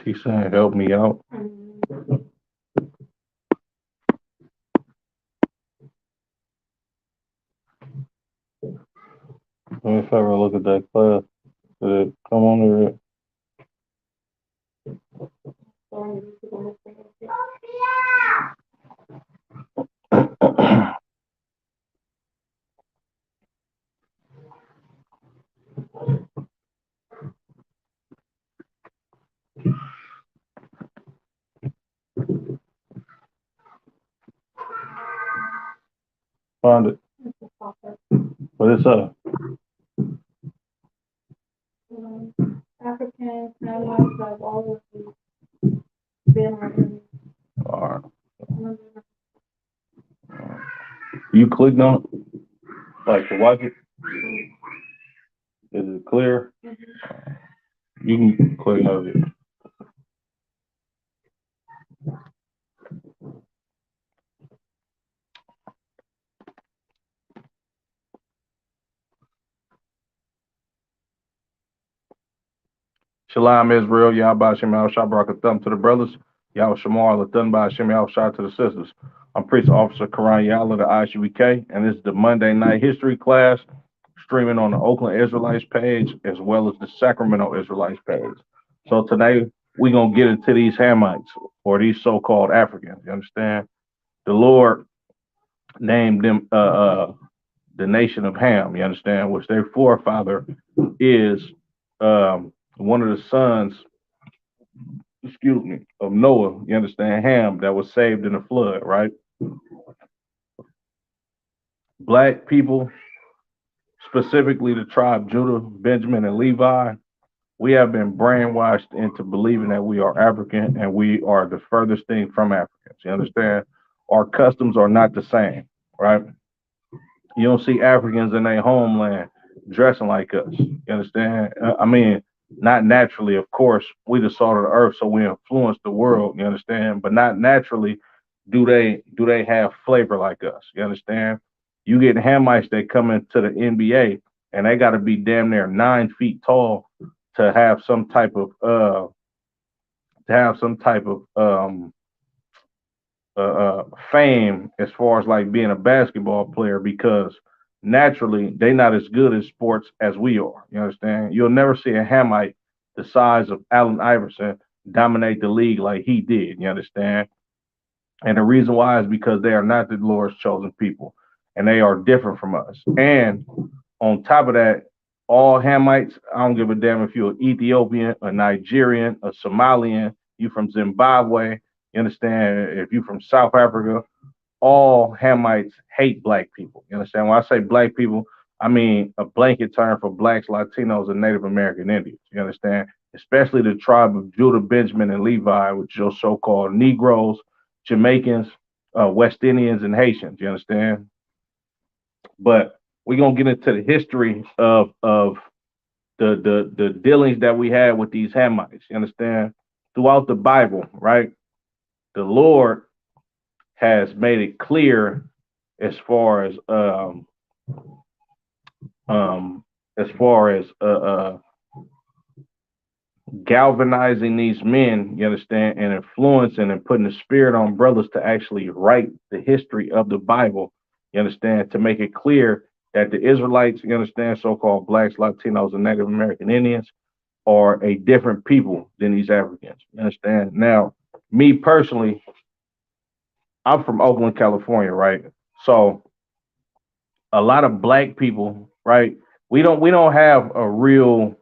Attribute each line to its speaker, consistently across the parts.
Speaker 1: She's saying, help me out. Let me if I ever look at that class. Did it come on there? Find it. What is up? African families have always been on. All right. You clicked on it? Like to watch it? Is it clear? You can click on it. Shalom Israel, Yahba Shem Shah Thumb to the brothers, Yahweh Shamar Lathan by Shem Shah to the sisters. I'm Priest Officer Karan Yala, the ISUBK, and this is the Monday Night History class streaming on the Oakland Israelites page as well as the Sacramento Israelites page. So today we're going to get into these Hamites or these so-called Africans. You understand? The Lord named them the nation of Ham, you understand, which their forefather is one of the sons, of Noah, you understand, Ham, that was saved in the flood, right? Black people, specifically the tribe Judah, Benjamin, and Levi, we have been brainwashed into believing that we are African and we are the furthest thing from Africans. You understand? Our customs are not the same, right? You don't see Africans in their homeland dressing like us. You understand? I mean, not naturally, of course. We the salt of the earth, so we influence the world. You understand? But not naturally do they have flavor like us. You understand? You get Hamites that come into the NBA and they got to be damn near 9 feet tall to have some type of fame as far as like being a basketball player because naturally they not as good at sports as we are. You understand? You'll never see a Hamite the size of Allen Iverson dominate the league like he did. You understand? And the reason why is because they are not the Lord's chosen people and they are different from us. And on top of that, all Hamites, I don't give a damn if you're an Ethiopian, a Nigerian, a Somalian, you from Zimbabwe, you understand? If you from South Africa, all Hamites hate black people. You understand? When I say black people, I mean a blanket term for blacks, Latinos, and Native American Indians. You understand? Especially the tribe of Judah, Benjamin, and Levi, which are so-called Negroes, Jamaicans, West Indians, and Haitians. You understand? But we're gonna get into the history of the dealings that we had with these Hamites. You understand? Throughout the Bible, right? The Lord has made it clear as far as as far as galvanizing these men, you understand, and influencing and putting the spirit on brothers to actually write the history of the Bible, you understand, to make it clear that the Israelites, you understand, so-called blacks, Latinos, and Native American Indians are a different people than these Africans. You understand? Now, me personally, I'm from Oakland, California, right? So a lot of black people, right? We don't have a real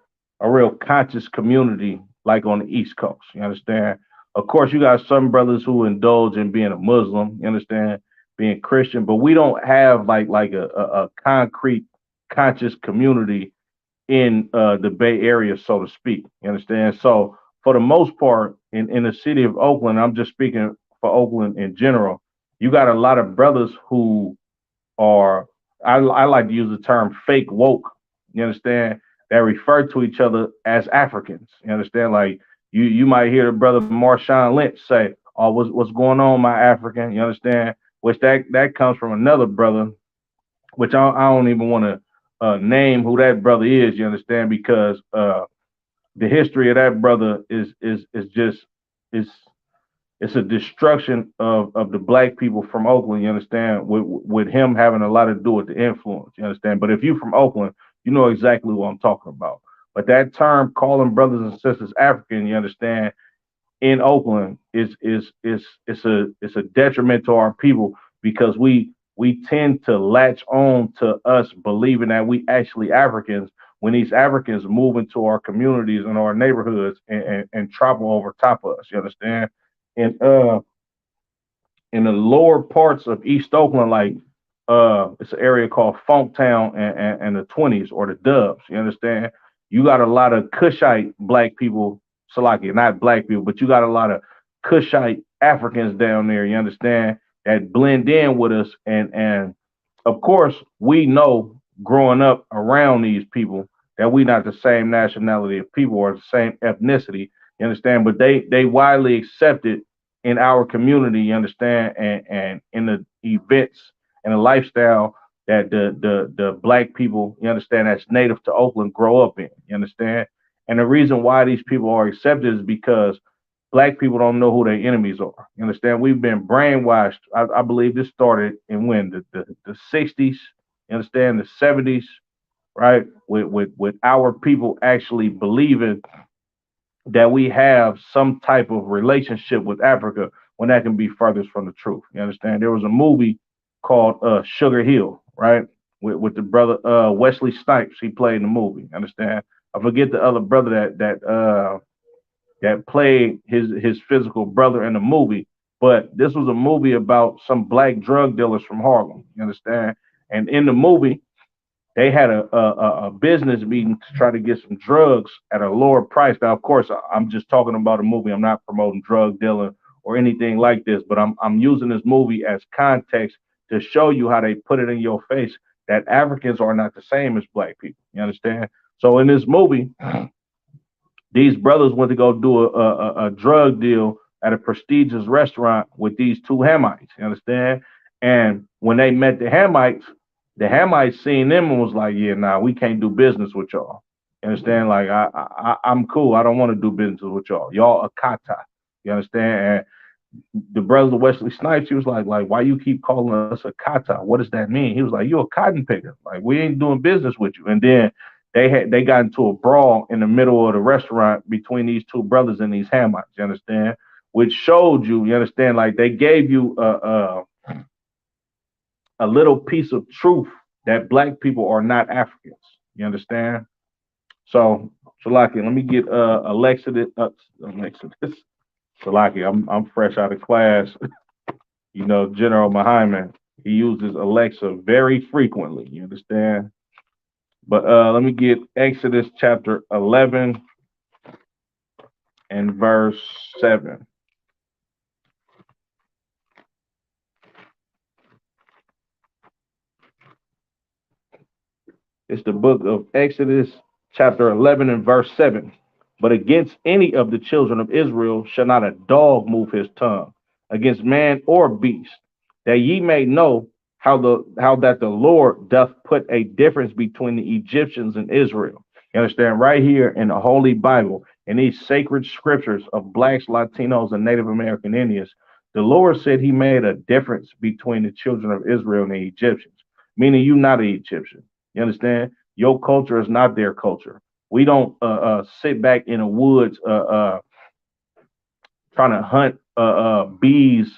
Speaker 1: conscious community like on the East Coast. You understand? Of course, you got some brothers who indulge in being a Muslim. You understand? Being Christian, but we don't have like a concrete conscious community in the Bay Area, so to speak. You understand? So for the most part, in the city of Oakland, I'm just speaking for Oakland in general, you got a lot of brothers who are, I like to use the term fake woke. You understand? That refer to each other as Africans. You understand? Like you might hear the brother Marshawn Lynch say, "Oh, what's going on, my African?" You understand? Which that comes from another brother, which I don't even want to name who that brother is. You understand? Because the history of that brother is just is it's a destruction of the black people from Oakland. You understand? With him having a lot to do with the influence. You understand? But if you from Oakland, you know exactly what I'm talking about. But that term, calling brothers and sisters African, you understand, in Oakland is it's a detriment to our people because we tend to latch on to us believing that we actually Africans when these Africans move into our communities and our neighborhoods and travel over top of us. You understand? And in the lower parts of East Oakland, like it's an area called Funktown and the 20s or the Dubs. You understand? You got a lot of Cushite black people, Salaki, not black people, but you got a lot of Cushite Africans down there. You understand? That blend in with us, and of course we know growing up around these people that we not the same nationality of people or the same ethnicity. You understand? But they widely accepted in our community, you understand, and in the events and the lifestyle that the black people, you understand, that's native to Oakland grow up in, you understand? And the reason why these people are accepted is because black people don't know who their enemies are. You understand? We've been brainwashed. I believe this started in when the 60s, you understand, the 70s, right? With our people actually believing that we have some type of relationship with Africa when that can be furthest from the truth. You understand? There was a movie called Sugar Hill, right? With the brother Wesley Snipes. He played in the movie. You understand? I forget the other brother that played his physical brother in the movie, but this was a movie about some black drug dealers from Harlem. You understand? And in the movie, they had a business meeting to try to get some drugs at a lower price. Now, of course, I'm just talking about a movie. I'm not promoting drug dealing or anything like this, but I'm using this movie as context to show you how they put it in your face that Africans are not the same as black people. You understand? So in this movie, these brothers went to go do a drug deal at a prestigious restaurant with these two Hamites. You understand? And when they met the Hamites seen them and was like, "Yeah, nah, we can't do business with y'all." You understand? Like, I'm cool. I don't want to do business with y'all. Y'all a kata. You understand? The brother Wesley Snipes, he was like, why you keep calling us a kata? What does that mean? He was like, you a cotton picker. Like, we ain't doing business with you. And then they got into a brawl in the middle of the restaurant between these two brothers and these Hamites. You understand? Which showed you, you understand, like they gave you a little piece of truth that black people are not Africans. You understand? So, Salaki, let me get Alexis. Salaki, I'm fresh out of class. You know, General Muhammad, he uses Alexa very frequently. You understand? But let me get Exodus chapter 11 and verse 7. It's the book of Exodus, chapter 11 and verse 7. But against any of the children of Israel shall not a dog move his tongue, against man or beast, that ye may know how that the Lord doth put a difference between the Egyptians and Israel. You understand? Right here in the Holy Bible, in these sacred scriptures of blacks, Latinos, and Native American Indians, the Lord said he made a difference between the children of Israel and the Egyptians, meaning you not an Egyptian. You understand? Your culture is not their culture. We don't sit back in the woods trying to hunt bees,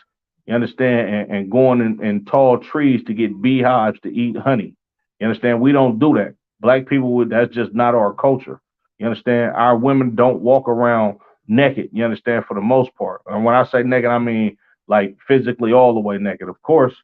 Speaker 1: you understand, and going in tall trees to get beehives to eat honey. You understand? We don't do that. Black people, that's just not our culture. You understand? Our women don't walk around naked, you understand, for the most part. And when I say naked, I mean like physically all the way naked. Of course,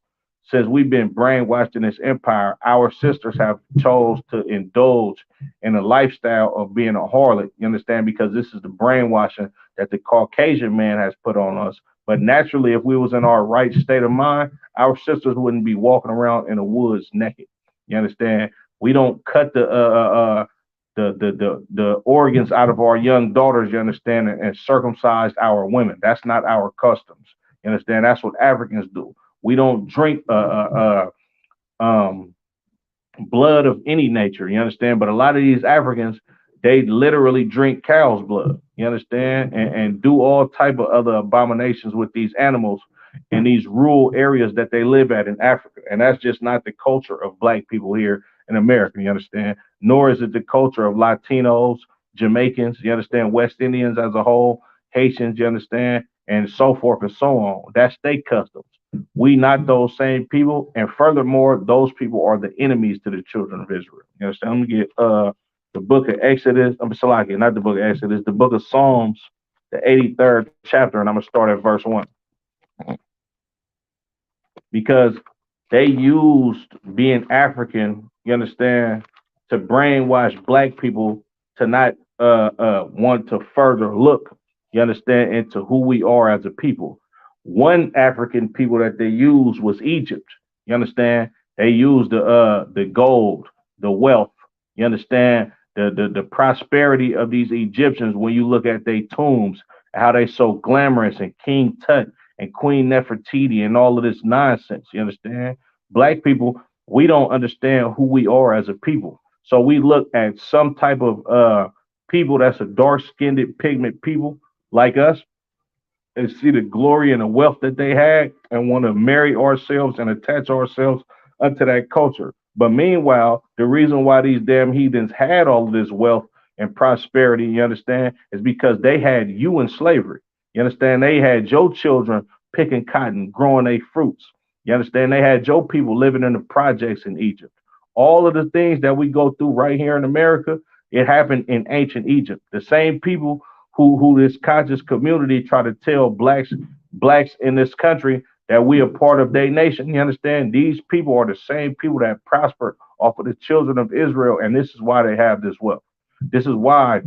Speaker 1: since we've been brainwashed in this empire, our sisters have chose to indulge in a lifestyle of being a harlot, you understand, because this is the brainwashing that the Caucasian man has put on us. But naturally, if we was in our right state of mind, our sisters wouldn't be walking around in the woods naked. You understand? We don't cut the organs out of our young daughters, you understand, and circumcise our women. That's not our customs. You understand? That's what Africans do. We don't drink um, blood of any nature. You understand? But a lot of these Africans, They literally drink cow's blood. You understand? And do all type of other abominations with these animals in these rural areas that they live at in Africa. And that's just not the culture of black people here in America. You understand? Nor is it the culture of Latinos, Jamaicans. You understand? West Indians as a whole, Haitians. You understand? And so forth and so on. That's their customs. We not those same people, and furthermore, those people are the enemies to the children of Israel. You understand? Let me get the book of Exodus. I'm sorry, not the book of Exodus, the book of Psalms, the 83rd chapter, and I'm gonna start at verse 1. Because they used being African, you understand, to brainwash black people to not want to further look, you understand, into who we are as a people. One African people that they used was Egypt. You understand? They used the gold, the wealth, you understand, the prosperity of these Egyptians when you look at their tombs, how they so glamorous and King Tut and Queen Nefertiti and all of this nonsense. You understand? Black people, we don't understand who we are as a people. So we look at some type of people that's a dark skinned pigment people like us and see the glory and the wealth that they had and want to marry ourselves and attach ourselves unto that culture. But meanwhile, the reason why these damn heathens had all of this wealth and prosperity, you understand, is because they had you in slavery. You understand? They had your children picking cotton, growing their fruits. You understand? They had your people living in the projects in Egypt. All of the things that we go through right here in America, it happened in ancient Egypt. The same people who this conscious community try to tell blacks in this country that we are part of their nation. You understand? These people are the same people that prospered off of the children of Israel, and this is why they have this wealth. This is why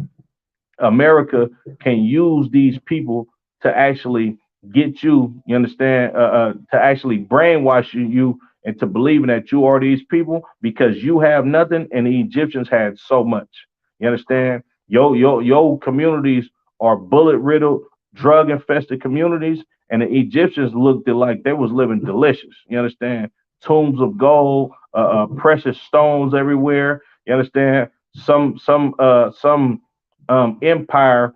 Speaker 1: America can use these people to actually get you, you understand, to actually brainwash you into believing that you are these people because you have nothing and the Egyptians had so much. You understand? Your communities are bullet riddled, drug infested communities, and the Egyptians looked like they was living delicious. You understand? Tombs of gold, precious stones everywhere. You understand? Some empire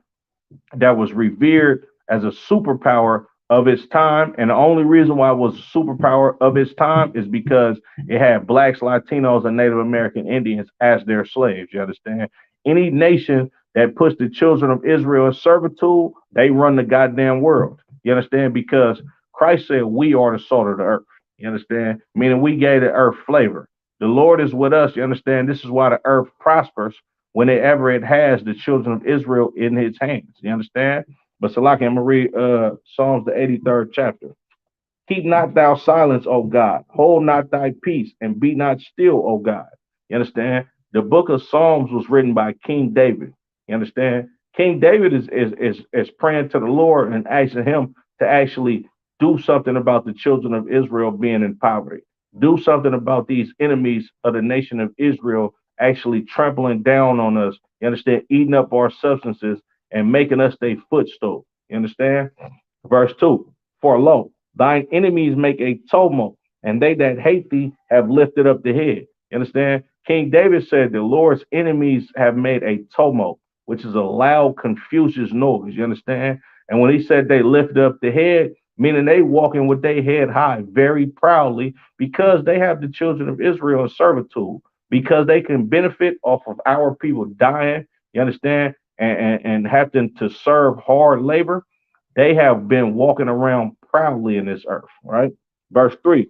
Speaker 1: that was revered as a superpower of its time. And the only reason why it was a superpower of its time is because it had blacks, Latinos, and Native American Indians as their slaves. You understand? Any nation that puts the children of Israel in servitude, they run the goddamn world. You understand? Because Christ said we are the salt of the earth. You understand? Meaning we gave the earth flavor. The Lord is with us. You understand? This is why the earth prospers whenever it has the children of Israel in his hands. You understand? But Salaki, I'm going to read Psalms, the 83rd chapter. Keep not thou silence, O God. Hold not thy peace and be not still, O God. You understand? The book of Psalms was written by King David. You understand? King David is praying to the Lord and asking him to actually do something about the children of Israel being in poverty. Do something about these enemies of the nation of Israel actually trampling down on us. You understand? Eating up our substances and making us their footstool. You understand? Verse 2. For lo, thine enemies make a tumult, and they that hate thee have lifted up the head. You understand? King David said the Lord's enemies have made a tumult, which is a loud, confucius noise. You understand? And when he said they lifted up the head, meaning they walking with their head high very proudly because they have the children of Israel in servitude, because they can benefit off of our people dying, you understand, and having to serve hard labor. They have been walking around proudly in this earth, right? Verse 3.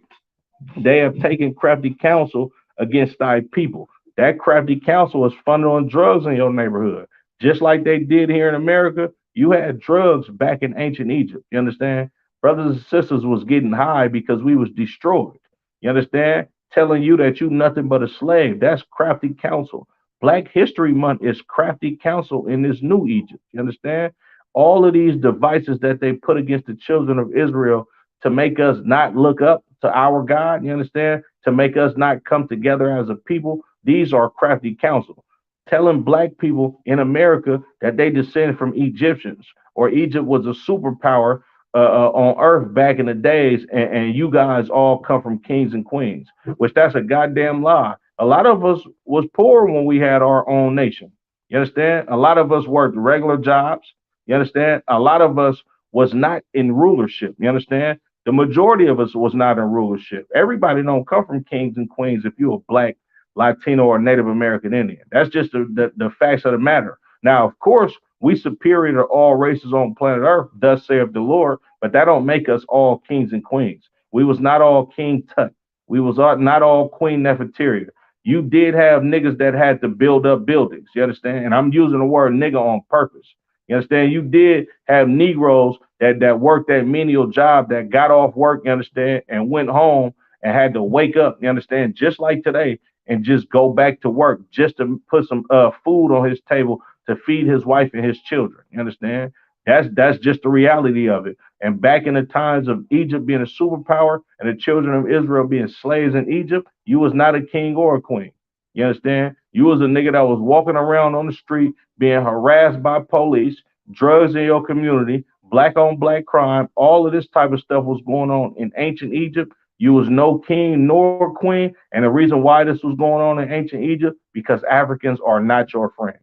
Speaker 1: They have taken crafty counsel against thy people. That crafty counsel is funded on drugs in your neighborhood. Just like they did here in America, you had drugs back in ancient Egypt. You understand? Brothers and sisters was getting high because we was destroyed. You understand? Telling you that you nothing but a slave. That's crafty counsel. Black History Month is crafty counsel in this new Egypt. You understand? All of these devices that they put against the children of Israel to make us not look up to our God, you understand? To make us not come together as a people. These are crafty counsel. Telling black people in America that they descend from Egyptians or Egypt was a superpower on earth back in the days, and you guys all come from kings and queens, which that's a goddamn lie. A lot of us was poor when we had our own nation. You understand? A lot of us worked regular jobs. You understand? A lot of us was not in rulership. You understand? The majority of us was not in rulership. Everybody don't come from kings and queens if you're a black, Latino, or Native American Indian. That's just the facts of the matter. Now, of course, we superior to all races on planet Earth, thus saith the Lord, but that don't make us all kings and queens. We was not all King Tut. We was not all Queen Nefertiti. You did have niggas that had to build up buildings. You understand? And I'm using the word nigga on purpose. You understand? You did have Negroes that worked that menial job, that got off work, you understand, and went home and had to wake up, you understand, just like today, and just go back to work just to put some food on his table to feed his wife and his children. You understand? That's just the reality of it. And back in the times of Egypt being a superpower and the children of Israel being slaves in Egypt, you was not a king or a queen. You understand? You was a nigga that was walking around on the street being harassed by police, drugs in your community, black on black crime, all of this type of stuff was going on in ancient Egypt. You was no king nor queen. And the reason why this was going on in ancient Egypt, because Africans are not your friends.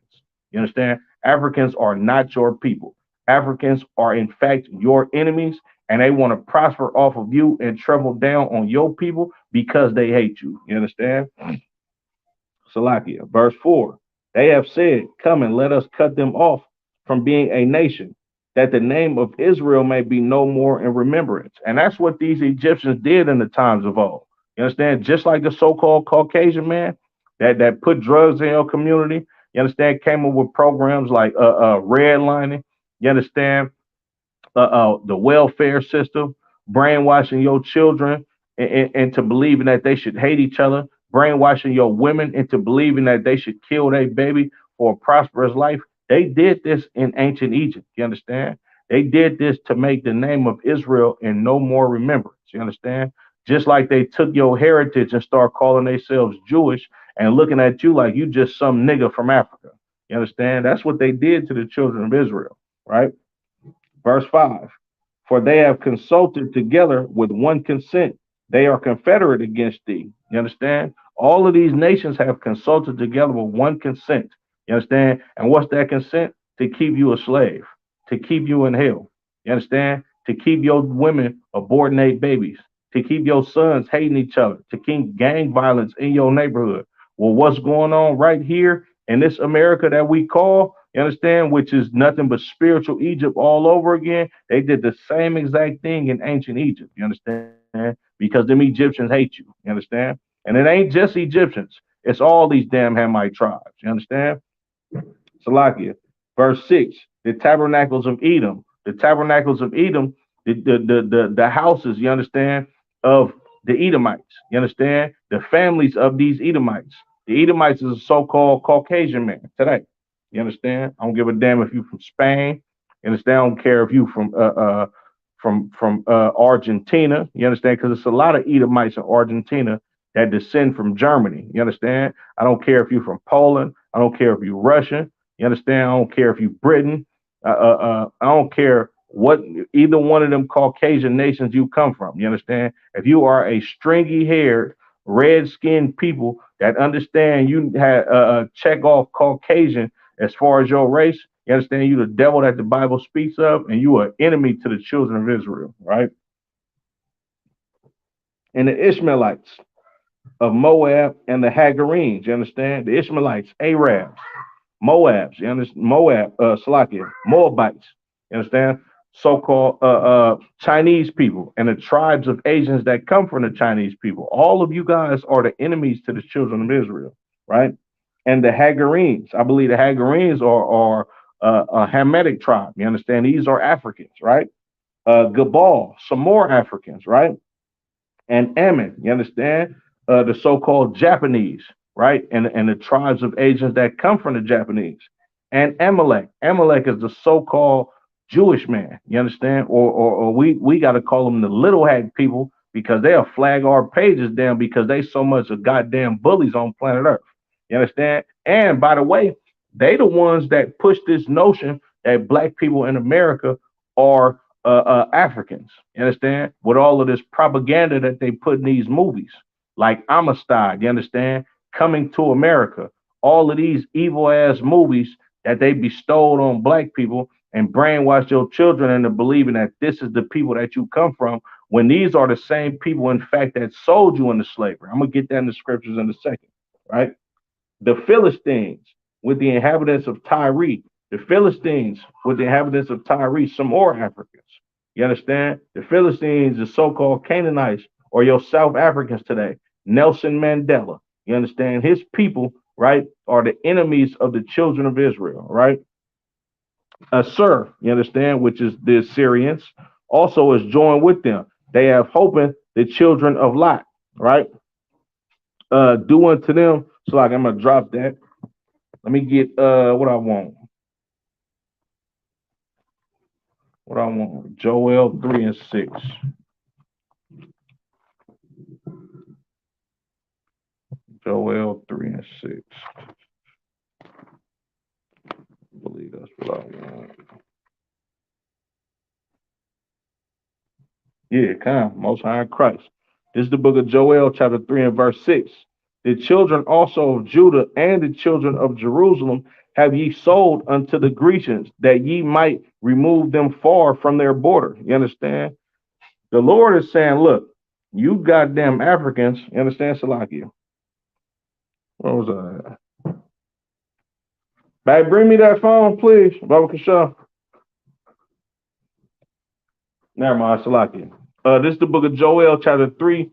Speaker 1: You understand? Africans are not your people. Africans are, in fact, your enemies, and they want to prosper off of you and travel down on your people because they hate you. You understand? Salakia. Verse 4. They have said, come and let us cut them off from being a nation, that the name of Israel may be no more in remembrance. And that's what these Egyptians did in the times of old. You understand? Just like the so-called Caucasian man that put drugs in your community, you understand, came up with programs like redlining, you understand, the welfare system, brainwashing your children into believing that they should hate each other, brainwashing your women into believing that they should kill their baby for a prosperous life. They did this in ancient Egypt. You understand? They did this to make the name of Israel in no more remembrance. You understand? Just like they took your heritage and start calling themselves Jewish and looking at you like you just some nigga from Africa. You understand? That's what they did to the children of Israel, right? Verse 5. For they have consulted together with one consent. They are confederate against thee. You understand? All of these nations have consulted together with one consent. You understand? And what's that consent? To keep you a slave, to keep you in hell. You understand? To keep your women aborting their babies, to keep your sons hating each other, to keep gang violence in your neighborhood. Well, what's going on right here in this America that we call, you understand, which is nothing but spiritual Egypt all over again? They did the same exact thing in ancient Egypt, you understand? Because them Egyptians hate you, you understand? And it ain't just Egyptians, it's all these damn Hamite tribes, you understand? Salakia. Verse 6, the tabernacles of Edom. The tabernacles of Edom, the houses, you understand, of the Edomites. You understand? The families of these Edomites. The Edomites is a so-called Caucasian man today. You understand? I don't give a damn if you from Spain. You understand? I don't care if you from Argentina. You understand? Because it's a lot of Edomites in Argentina that descend from Germany. You understand? I don't care if you're from Poland. I don't care if you're Russian. You understand? I don't care if you're Britain. I don't care what either one of them Caucasian nations you come from. You understand? If you are a stringy haired, red skinned people that understand you had check off Caucasian as far as your race, you understand you the devil that the Bible speaks of, and you are enemy to the children of Israel, right? And the Ishmaelites of Moab and the Hagarenes, you understand? The Ishmaelites, Arabs, Moabs, you understand? Moab, Salakia, Moabites, you understand? So-called Chinese people and the tribes of Asians that come from the Chinese people. All of you guys are the enemies to the children of Israel, right? And the Hagarenes, I believe the Hagarenes are a Hamitic tribe. You understand? These are Africans, right? Gabal, some more Africans, right? And Ammon, you understand? The so-called Japanese, right? And the tribes of Asians that come from the Japanese. And Amalek. Amalek is the so-called Jewish man, you understand? Or we got to call them the little hat people because they'll flag our pages down because they so much of goddamn bullies on planet Earth. You understand? And by the way, they the ones that push this notion that black people in America are Africans. You understand? With all of this propaganda that they put in these movies, like Amistad, you understand? Coming to America, all of these evil ass movies that they bestowed on black people and brainwash your children into believing that this is the people that you come from, when these are the same people, in fact, that sold you into slavery. I'm gonna get that in the scriptures in a second, right? The Philistines with the inhabitants of Tyre, the Philistines with the inhabitants of Tyre, some more Africans. You understand? The Philistines, the so-called Canaanites, or your South Africans today, Nelson Mandela. You understand? His people, right, are the enemies of the children of Israel, right? Assur, you understand, which is the Assyrians, also is joined with them. They have hoping the children of Lot, right? Do unto them. So like I'm gonna drop that. Let me get what I want. What I want. Joel 3 and 6. Joel 3 and 6. I believe that's what I want. Yeah, come, Most High in Christ. This is the book of Joel, chapter 3 and verse 6. The children also of Judah and the children of Jerusalem have ye sold unto the Grecians, that ye might remove them far from their border. You understand? The Lord is saying, look, you goddamn Africans, you understand, Salakia? What was that? Babe, bring me that phone, please. Baba Kasha. Never mind, Salakia. This is the book of Joel, chapter 3,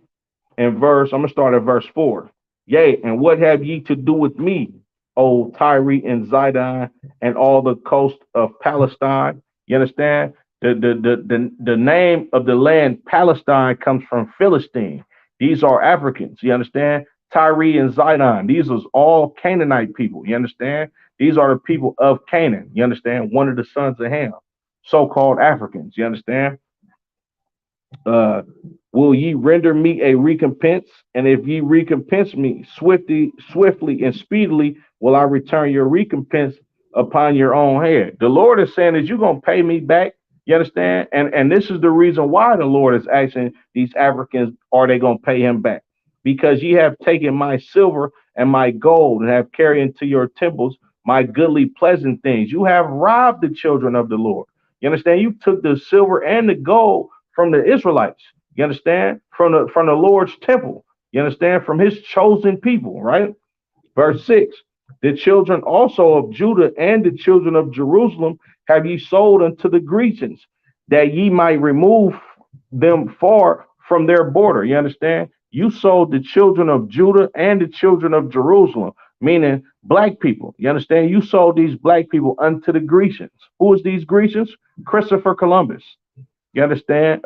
Speaker 1: and verse, I'm going to start at verse 4. Yea, and what have ye to do with me, O Tyre and Zidon, and all the coast of Palestine? You understand? The name of the land Palestine comes from Philistine. These are Africans. You understand? Tyre and Zidon. These are all Canaanite people. You understand? These are the people of Canaan. You understand? One of the sons of Ham, so-called Africans. You understand? Uh, will ye render me a recompense? And if ye recompense me swiftly and speedily, will I return your recompense upon your own head? The Lord is saying, is you gonna pay me back? You understand? And this is the reason why the Lord is asking these Africans, are they gonna pay him back? Because ye have taken my silver and my gold and have carried into your temples my goodly pleasant things. You have robbed the children of the Lord. You understand? You took the silver and the gold from the Israelites. You understand? From the Lord's temple. You understand? From his chosen people, right? Verse 6. The children also of Judah and the children of Jerusalem have ye sold unto the Grecians, that ye might remove them far from their border. You understand? You sold the children of Judah and the children of Jerusalem, meaning black people. You understand? You sold these black people unto the Grecians. Who is these Grecians? Christopher Columbus. You understand?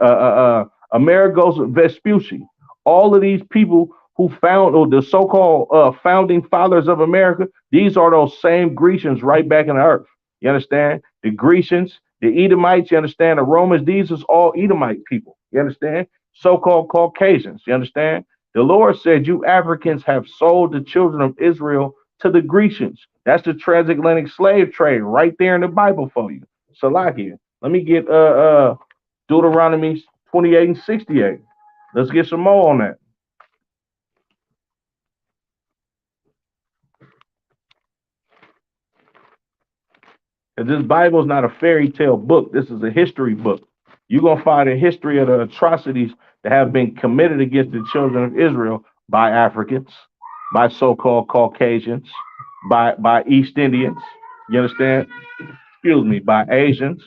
Speaker 1: Amerigo's Vespucci. All of these people who found, or the so-called founding fathers of America, these are those same Grecians right back in the earth. You understand? The Grecians, the Edomites, you understand? The Romans, these is all Edomite people. You understand? So-called Caucasians. You understand? The Lord said, you Africans have sold the children of Israel to the Grecians. That's the transatlantic slave trade right there in the Bible for you. Salakia. Let me get Deuteronomy 28 and 68. Let's get some more on that. Because this Bible is not a fairy tale book. This is a history book. You're going to find a history of the atrocities that have been committed against the children of Israel by Africans, by so-called Caucasians, by East Indians. You understand? Excuse me, by Asians.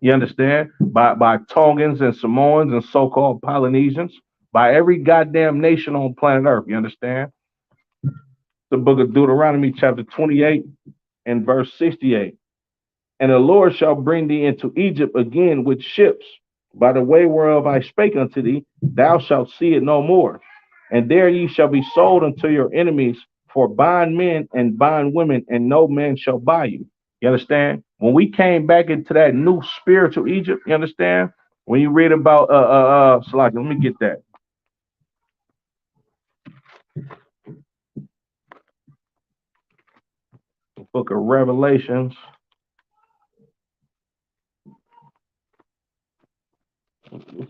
Speaker 1: You understand? By Tongans and Samoans and so-called Polynesians, by every goddamn nation on planet Earth. You understand? The book of Deuteronomy, chapter 28 and verse 68. And the Lord shall bring thee into Egypt again with ships, by the way whereof I spake unto thee, thou shalt see it no more. And there ye shall be sold unto your enemies for bondmen and bondwomen, and no man shall buy you. You understand? When we came back into that new spiritual Egypt, you understand? When you read about Salaki, let me get that. The book of Revelations.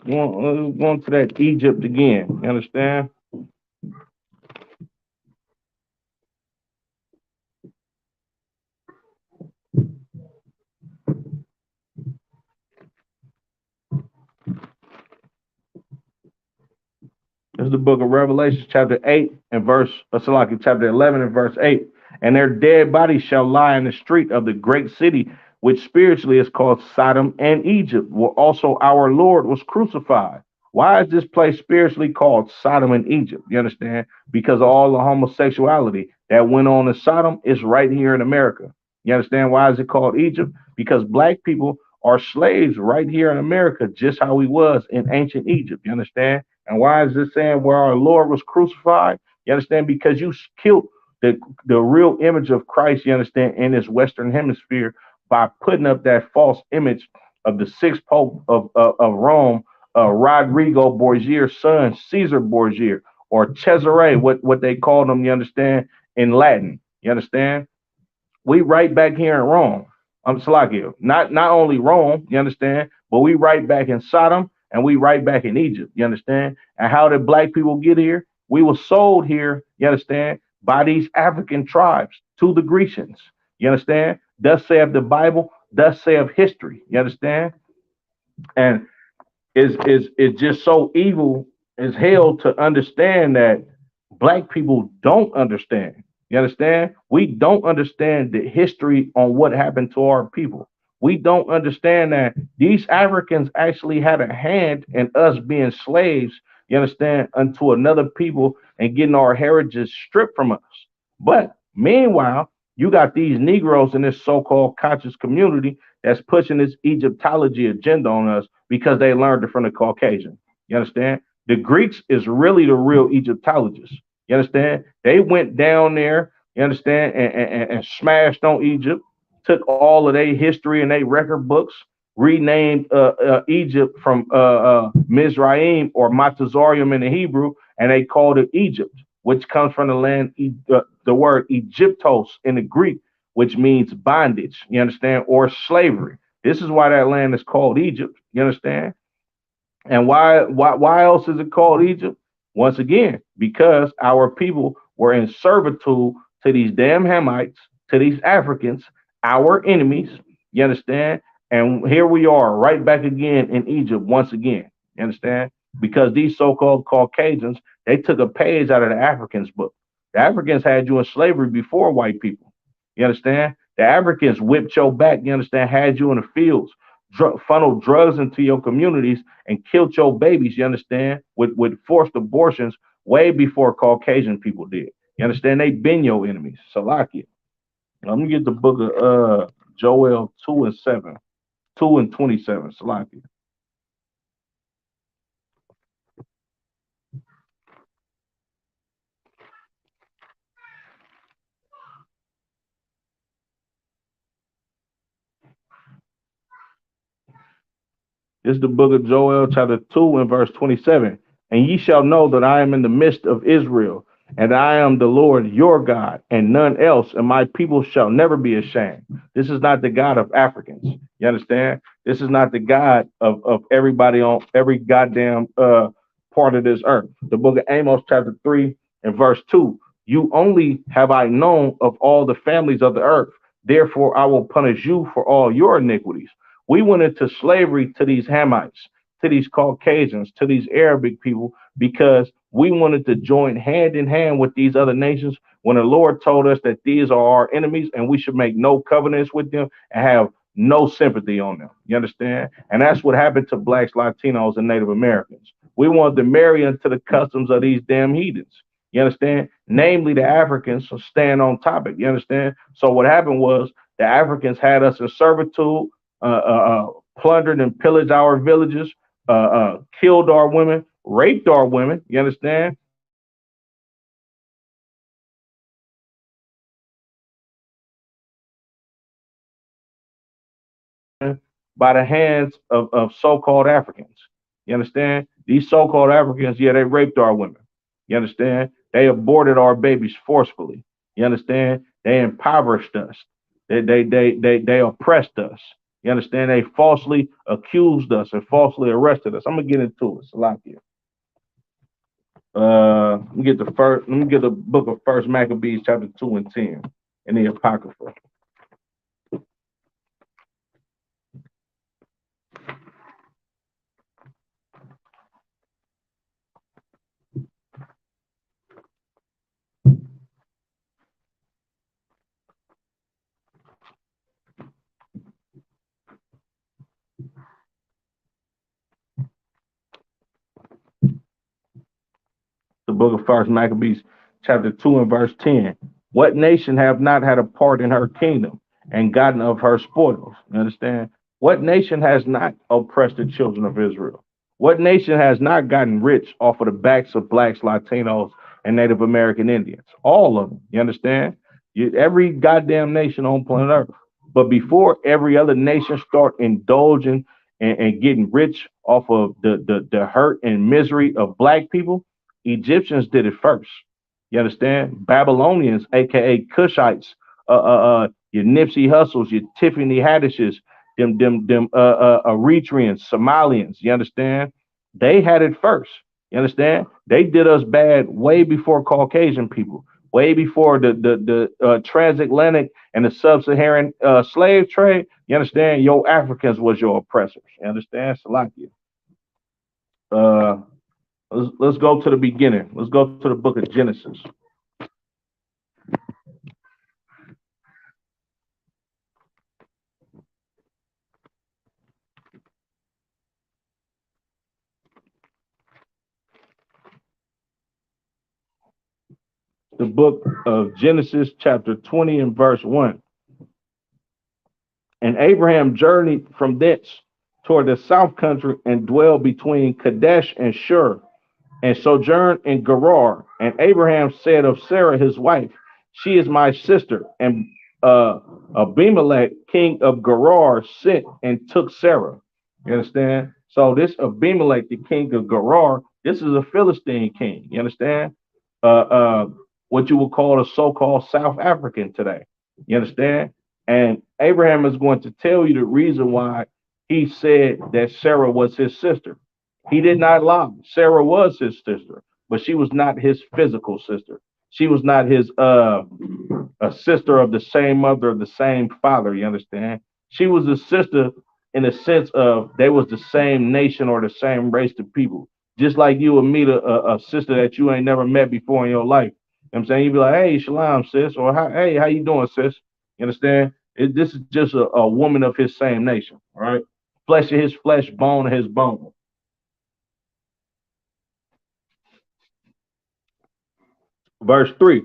Speaker 1: Going to that Egypt again. You understand? This is the book of Revelation, chapter 8 and verse, Salaki, chapter 11 and verse 8. And their dead bodies shall lie in the street of the great city, which spiritually is called Sodom and Egypt, where also our Lord was crucified. Why is this place spiritually called Sodom and Egypt? You understand? Because all the homosexuality that went on in Sodom is right here in America. You understand why is it called Egypt? Because black people are slaves right here in America, just how we was in ancient Egypt. You understand? And why is this saying where our Lord was crucified? You understand? Because you killed the real image of Christ, you understand, in this Western hemisphere by putting up that false image of the sixth pope of Rome, Rodrigo Borgia's son, Caesar Borgia, or Cesare, what they called him, you understand, in Latin. You understand? We right back here in Rome. I'm Salakia. Not only Rome, you understand, but we right back in Sodom and we right back in Egypt. You understand? And how did black people get here? We were sold here, you understand, by these African tribes to the Grecians. You understand? Thus saith the Bible, thus saith history. You understand? And is just so evil as hell to understand that black people don't understand. You understand? We don't understand the history on what happened to our people. We don't understand that these Africans actually had a hand in us being slaves, you understand, unto another people and getting our heritage stripped from us. But meanwhile, you got these Negroes in this so-called conscious community that's pushing this Egyptology agenda on us because they learned it from the Caucasian. You understand? The Greeks is really the real Egyptologists. You understand? They went down there, you understand, and smashed on Egypt, took all of their history and their record books, renamed Egypt from Mizraim or Matazorium in the Hebrew, and they called it Egypt, which comes from the land, the word Egyptos in the Greek, which means bondage, you understand, or slavery. This is why that land is called Egypt, you understand? And why else is it called Egypt? Once again, because our people were in servitude to these damn Hamites, to these Africans, our enemies. You understand? And here we are, right back again in Egypt once again. You understand? Because these so-called Caucasians, they took a page out of the Africans' book. The Africans had you in slavery before white people. You understand? The Africans whipped your back. You understand? Had you in the fields, funneled drugs into your communities and killed your babies, you understand, with forced abortions way before Caucasian people did. You understand? They been your enemies. Salakia. Let me get the book of Joel 2 and 7. 2 and 27. Salakia. This is the book of Joel, chapter 2, and verse 27. And ye shall know that I am in the midst of Israel, and I am the Lord your God, and none else, and my people shall never be ashamed. This is not the God of Africans. You understand? This is not the God of everybody on every goddamn part of this earth. The book of Amos, chapter 3, and verse 2. You only have I known of all the families of the earth. Therefore, I will punish you for all your iniquities. We went into slavery to these Hamites, to these Caucasians, to these Arabic people, because we wanted to join hand in hand with these other nations when the Lord told us that these are our enemies and we should make no covenants with them and have no sympathy on them. You understand? And that's what happened to blacks, Latinos, and Native Americans. We wanted to marry into the customs of these damn heathens. You understand? Namely, the Africans stand on topic. You understand? So what happened was the Africans had us in servitude, plundered and pillaged our villages, killed our women, raped our women. You understand? By the hands of so-called Africans. You understand? These so-called Africans, yeah, they raped our women. You understand? They aborted our babies forcefully. You understand? They impoverished us. They oppressed us. You understand? They falsely accused us and falsely arrested us. I'm gonna get into it. Salakia. Let me get the first. Let me get the book of First Maccabees, chapter 2 and 10, in the Apocrypha. The book of First Maccabees, chapter 2 and verse 10. What nation have not had a part in her kingdom and gotten of her spoils? You understand? What nation has not oppressed the children of Israel? What nation has not gotten rich off of the backs of blacks, Latinos, and Native American Indians? All of them. You understand? Every goddamn nation on planet Earth. But before every other nation start indulging and getting rich off of the hurt and misery of black people, Egyptians did it first. You understand? Babylonians, aka Cushites, your Nipsey Hustles, your Tiffany Haddishes, them Eritreans, Somalians. You understand? They had it first. You understand? They did us bad way before Caucasian people, way before the transatlantic and the sub-Saharan slave trade. You understand? Your Africans was your oppressors. You understand? Salakia. Uh, let's go to the beginning. Let's go to the book of Genesis. The book of Genesis, chapter 20 and verse 1. And Abraham journeyed from thence toward the south country and dwelled between Kadesh and Shur and sojourned in Gerar. And Abraham said of Sarah his wife, she is my sister. And Abimelech, king of Gerar, sent and took Sarah. You understand? So this Abimelech, the king of Gerar, this is a Philistine king. You understand? Uh, uh, what you would call a so-called South African today. You understand? And Abraham is going to tell you the reason why he said that Sarah was his sister. He did not lie. Sarah was his sister, but she was not his physical sister. She was not his a sister of the same mother of the same father. You understand? She was a sister in the sense of they was the same nation or the same race of people. Just like you would meet a sister that you ain't never met before in your life. You know what I'm saying? You'd be like, hey, shalom, sis, or hey, how you doing, sis? You understand? This is just a woman of his same nation, all right? Flesh of his flesh, bone of his bone. Verse 3.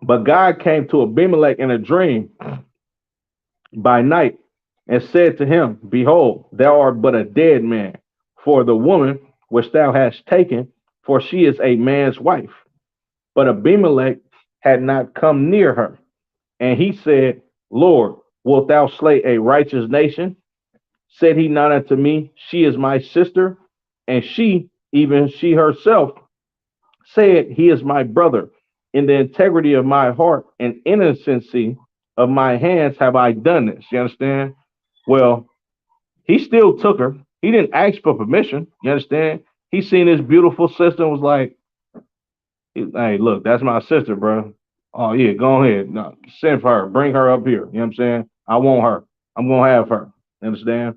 Speaker 1: But God came to Abimelech in a dream by night and said to him, behold, thou art but a dead man, for the woman which thou hast taken, for she is a man's wife. But Abimelech had not come near her. And he said, Lord, wilt thou slay a righteous nation? Said he not unto me, she is my sister? And she, even she herself, said, he is my brother. In the integrity of my heart and innocency of my hands have I done this. You understand? Well, he still took her. He didn't ask for permission. You understand? He seen this beautiful sister and was like, hey, look, that's my sister, bro. Oh, yeah, go ahead. No, send for her. Bring her up here. You know what I'm saying? I want her. I'm going to have her. You understand?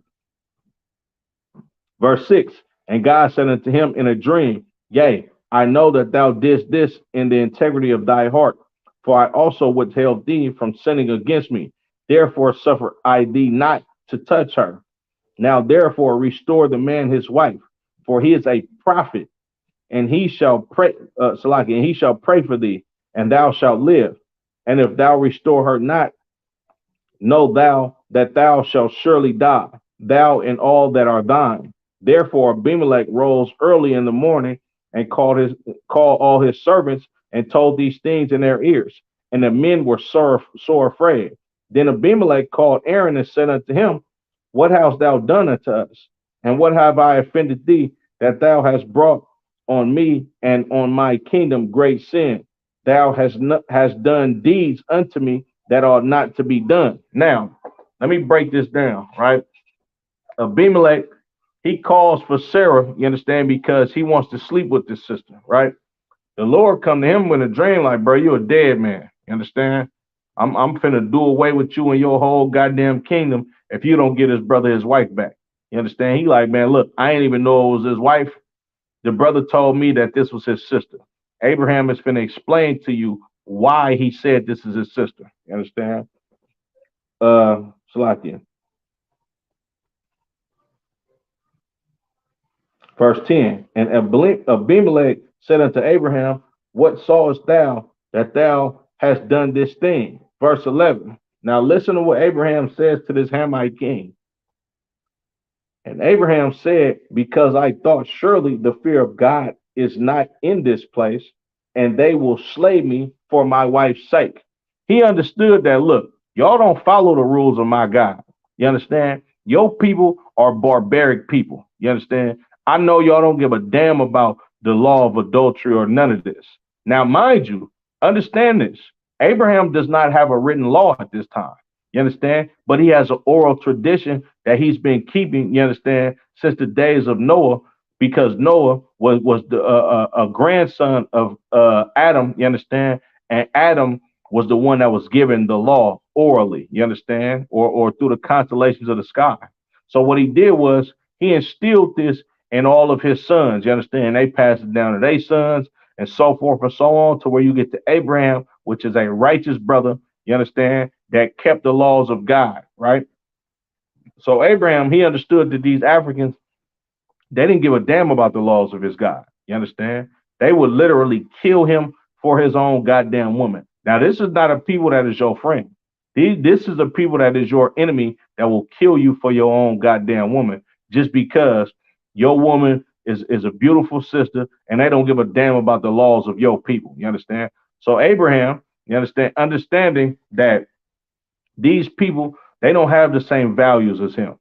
Speaker 1: Verse 6. And God said unto him in a dream, yea, I know that thou didst this in the integrity of thy heart, for I also withheld thee from sinning against me. Therefore suffer I thee not to touch her. Now therefore restore the man his wife, for he is a prophet, and he shall pray, Salaki, and he shall pray for thee, and thou shalt live. And if thou restore her not, know thou that thou shalt surely die, thou and all that are thine. Therefore Abimelech rose early in the morning and called all his servants and told these things in their ears. And the men were sore afraid. Then Abimelech called Aaron and said unto him, what hast thou done unto us? And what have I offended thee that thou hast brought on me and on my kingdom great sin? Thou hast done deeds unto me that ought not to be done. Now, let me break this down, right? Abimelech, he calls for Sarah, you understand, because he wants to sleep with this sister, right? The Lord come to him with a dream like, bro, you're a dead man. You understand? I'm finna do away with you and your whole goddamn kingdom if you don't get his brother his wife back. You understand? He like, man, look, I ain't even know it was his wife. The brother told me that this was his sister. Abraham is finna explain to you why he said this is his sister. You understand? Salakia. Verse 10. And Abimelech said unto Abraham, what sawest thou that thou hast done this thing? Verse 11. Now listen to what Abraham says to this Hamite king. And Abraham said, because I thought surely the fear of God is not in this place, and they will slay me for my wife's sake. He understood that, look, y'all don't follow the rules of my God. You understand? Your people are barbaric people. You understand? I know y'all don't give a damn about the law of adultery or none of this. Now, mind you, understand this. Abraham does not have a written law at this time. You understand? But he has an oral tradition that he's been keeping, you understand, since the days of Noah, because Noah was a grandson of Adam, you understand? And Adam was the one that was given the law orally, you understand, or through the constellations of the sky. So what he did was he instilled this in all of his sons, you understand? They passed it down to their sons and so forth and so on to where you get to Abraham, which is a righteous brother, you understand, that kept the laws of God, right? So Abraham, he understood that these Africans, they didn't give a damn about the laws of his God. You understand? They would literally kill him for his own goddamn woman. Now, this is not a people that is your friend. This is a people that is your enemy that will kill you for your own goddamn woman just because your woman is a beautiful sister and they don't give a damn about the laws of your people. You understand? So Abraham, you understand, understanding that these people, they don't have the same values as him.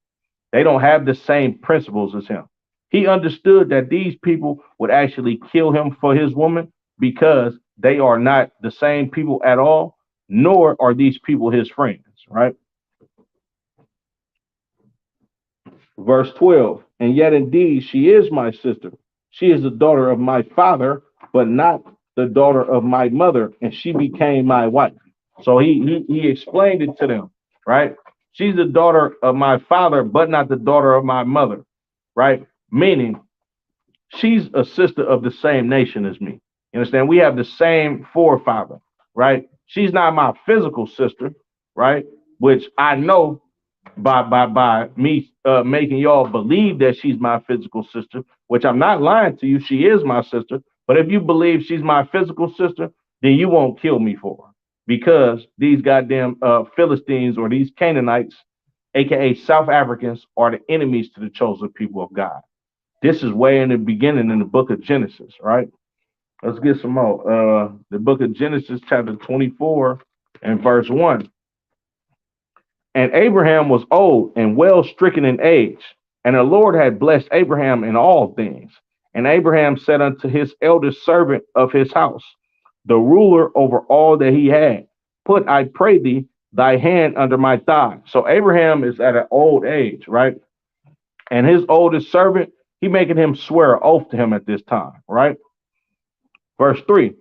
Speaker 1: They don't have the same principles as him. He understood that these people would actually kill him for his woman because they are not the same people at all, nor are these people his friends, right? Verse 12, and yet indeed she is my sister. She is the daughter of my father, but not the daughter of my mother, and she became my wife. So he explained it to them, right? She's the daughter of my father, but not the daughter of my mother, right? Meaning she's a sister of the same nation as me. You understand? We have the same forefather, right? She's not my physical sister, right? Which I know by me making y'all believe that she's my physical sister, which I'm not lying to you. She is my sister. But if you believe she's my physical sister, then you won't kill me for her because these goddamn Philistines or these Canaanites, aka South Africans, are the enemies to the chosen people of God. This is way in the beginning in the book of Genesis, right? Let's get some more. The book of Genesis, chapter 24 and verse 1. And Abraham was old and well stricken in age, and the Lord had blessed Abraham in all things. And Abraham said unto his eldest servant of his house, the ruler over all that he had, put, I pray thee, thy hand under my thigh. So Abraham is at an old age, right? And his oldest servant, he making him swear an oath to him at this time, right? Verse 3,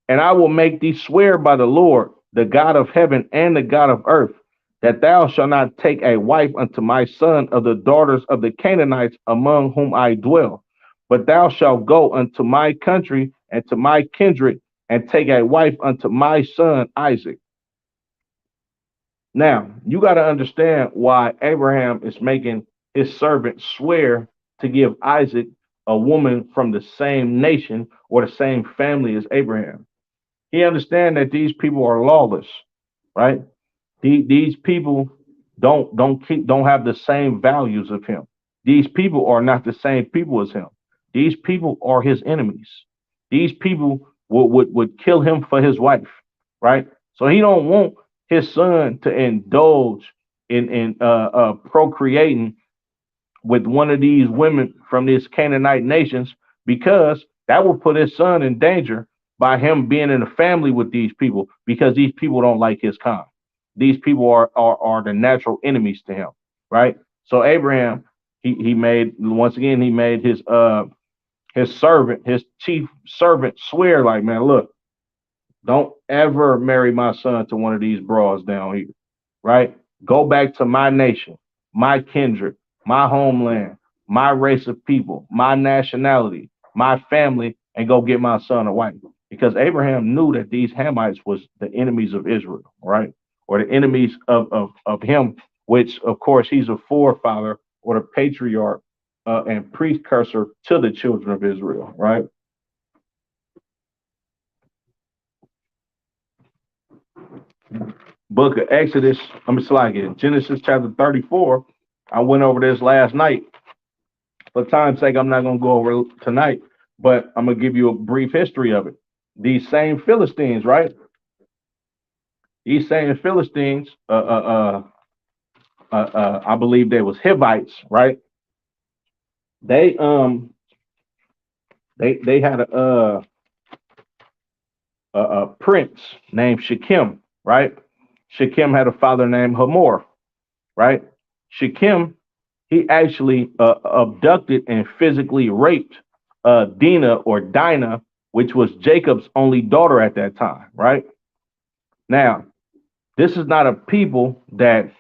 Speaker 1: and I will make thee swear by the Lord, the God of heaven and the God of earth, that thou shalt not take a wife unto my son of the daughters of the Canaanites among whom I dwell, but thou shalt go unto my country and to my kindred and take a wife unto my son Isaac. Now, you got to understand why Abraham is making his servant swear to give Isaac a woman from the same nation or the same family as Abraham. He understands that these people are lawless, right? These people don't have the same values of him. These people are not the same people as him. These people are his enemies. These people would kill him for his wife, right? So he don't want his son to indulge in procreating with one of these women from these Canaanite nations because that will put his son in danger by him being in a family with these people because these people don't like his kind. These people are the natural enemies to him, right? So Abraham, he made once again he made his servant, his chief servant swear like, man, look, don't ever marry my son to one of these broads down here, right? Go back to my nation, my kindred, my homeland, my race of people, my nationality, my family, and go get my son a wife. Because Abraham knew that these Hamites was the enemies of Israel, right? Or the enemies of him, which of course he's a forefather or the patriarch and precursor to the children of Israel, right? book of Exodus. Let me slide it. Genesis chapter 34. I went over this last night. For time's sake, I'm not going to go over it tonight, but I'm going to give you a brief history of it. These same Philistines, right? These same Philistines, I believe they was Hivites, right? They they had a prince named Shechem, right? Shechem had a father named Hamor, right? Shechem, he actually abducted and physically raped Dinah, which was Jacob's only daughter at that time, right? Now, this is not a people that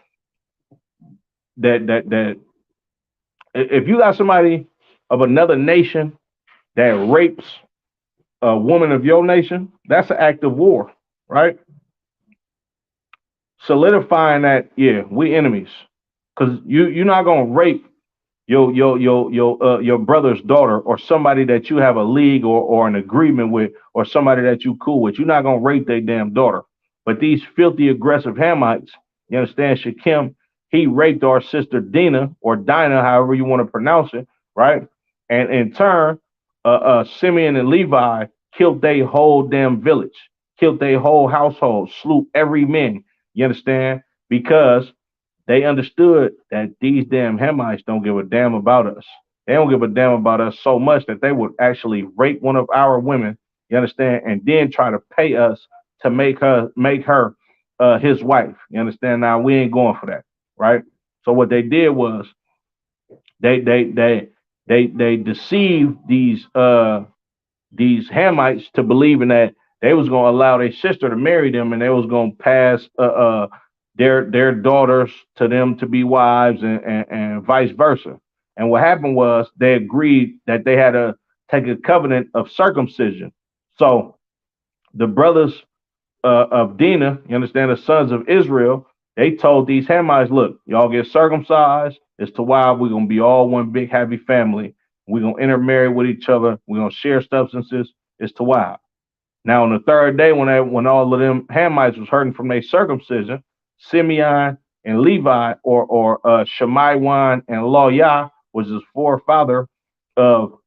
Speaker 1: if you got somebody of another nation that rapes a woman of your nation, that's an act of war, right? Solidifying that, yeah, we enemies, because you're not gonna rape your brother's daughter or somebody that you have a league or an agreement with or somebody that you cool with. You're not gonna rape their damn daughter. But these filthy aggressive Hamites, you understand, Shechem, he raped our sister Dinah, however you want to pronounce it, right? And in turn, Simeon and Levi killed their whole damn village, killed their whole household, slew every man. You understand? Because they understood that these damn Hamites don't give a damn about us. They don't give a damn about us so much that they would actually rape one of our women, you understand, and then try to pay us to make her his wife. You understand? Now we ain't going for that, right? So what they did was they they they they deceived these Hamites to believing that they was going to allow their sister to marry them, and they was going to pass their daughters to them to be wives, and vice versa. And what happened was they agreed that they had to take a covenant of circumcision. So the brothers of Dinah, you understand, the sons of Israel, they told these Hamites, look, y'all get circumcised. It's to why we're going to be all one big happy family. We're going to intermarry with each other. We're going to share substances. It's to why. Now, on the third day, when all of them Hamites was hurting from their circumcision, Simeon and Levi, or Shemaiwan and Loya, was his forefather of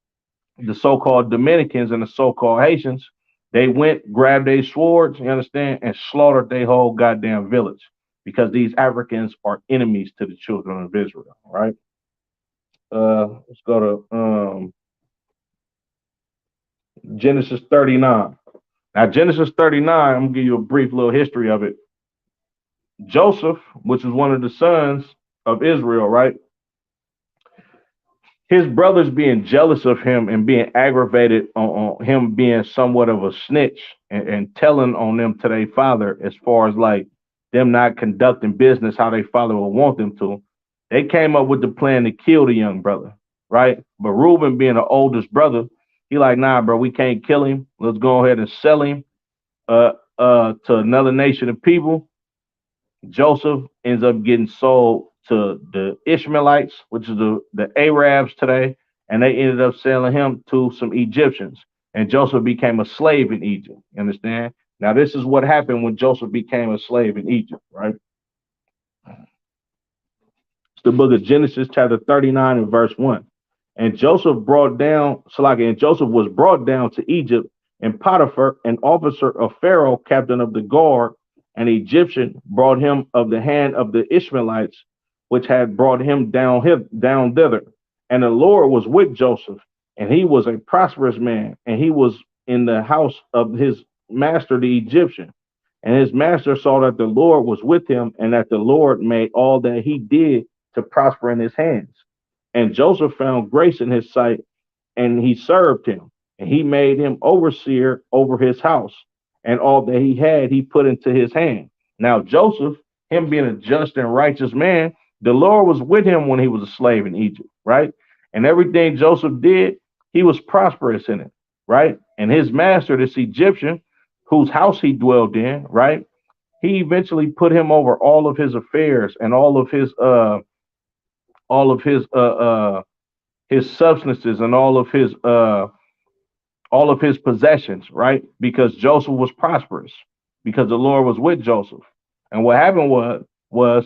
Speaker 1: the so-called Dominicans and the so-called Haitians, they went, grabbed their swords, you understand, and slaughtered their whole goddamn village because these Africans are enemies to the children of Israel, right? Let's go to Genesis 39. Now, Genesis 39, I'm gonna give you a brief little history of it. Joseph, which is one of the sons of Israel, right? His brothers being jealous of him and being aggravated on him being somewhat of a snitch, and telling on them to their father as far as like them not conducting business how their father would want them to. They came up with the plan to kill the young brother, right? But Reuben, being the oldest brother, he like, nah, bro, we can't kill him. Let's go ahead and sell him to another nation of people. Joseph ends up getting sold to the Ishmaelites, which is the Arabs today, and they ended up selling him to some Egyptians. And Joseph became a slave in Egypt. You understand? Now, this is what happened when Joseph became a slave in Egypt, right? It's the book of Genesis, chapter 39, and verse 1. And Joseph was brought down to Egypt, and Potiphar, an officer of Pharaoh, captain of the guard, an Egyptian, brought him of the hand of the Ishmaelites, which had brought him down thither. And the Lord was with Joseph, and he was a prosperous man, and he was in the house of his master, the Egyptian. And his master saw that the Lord was with him, and that the Lord made all that he did to prosper in his hands. And Joseph found grace in his sight, and he served him, and he made him overseer over his house, and all that he had he put into his hand. Now Joseph, him being a just and righteous man, the Lord was with him when he was a slave in Egypt, right? And everything Joseph did, he was prosperous in it, right? And his master, this Egyptian, whose house he dwelled in, right? He eventually put him over all of his affairs and all of his substances and all of his possessions, right? Because Joseph was prosperous, because the Lord was with Joseph. And what happened was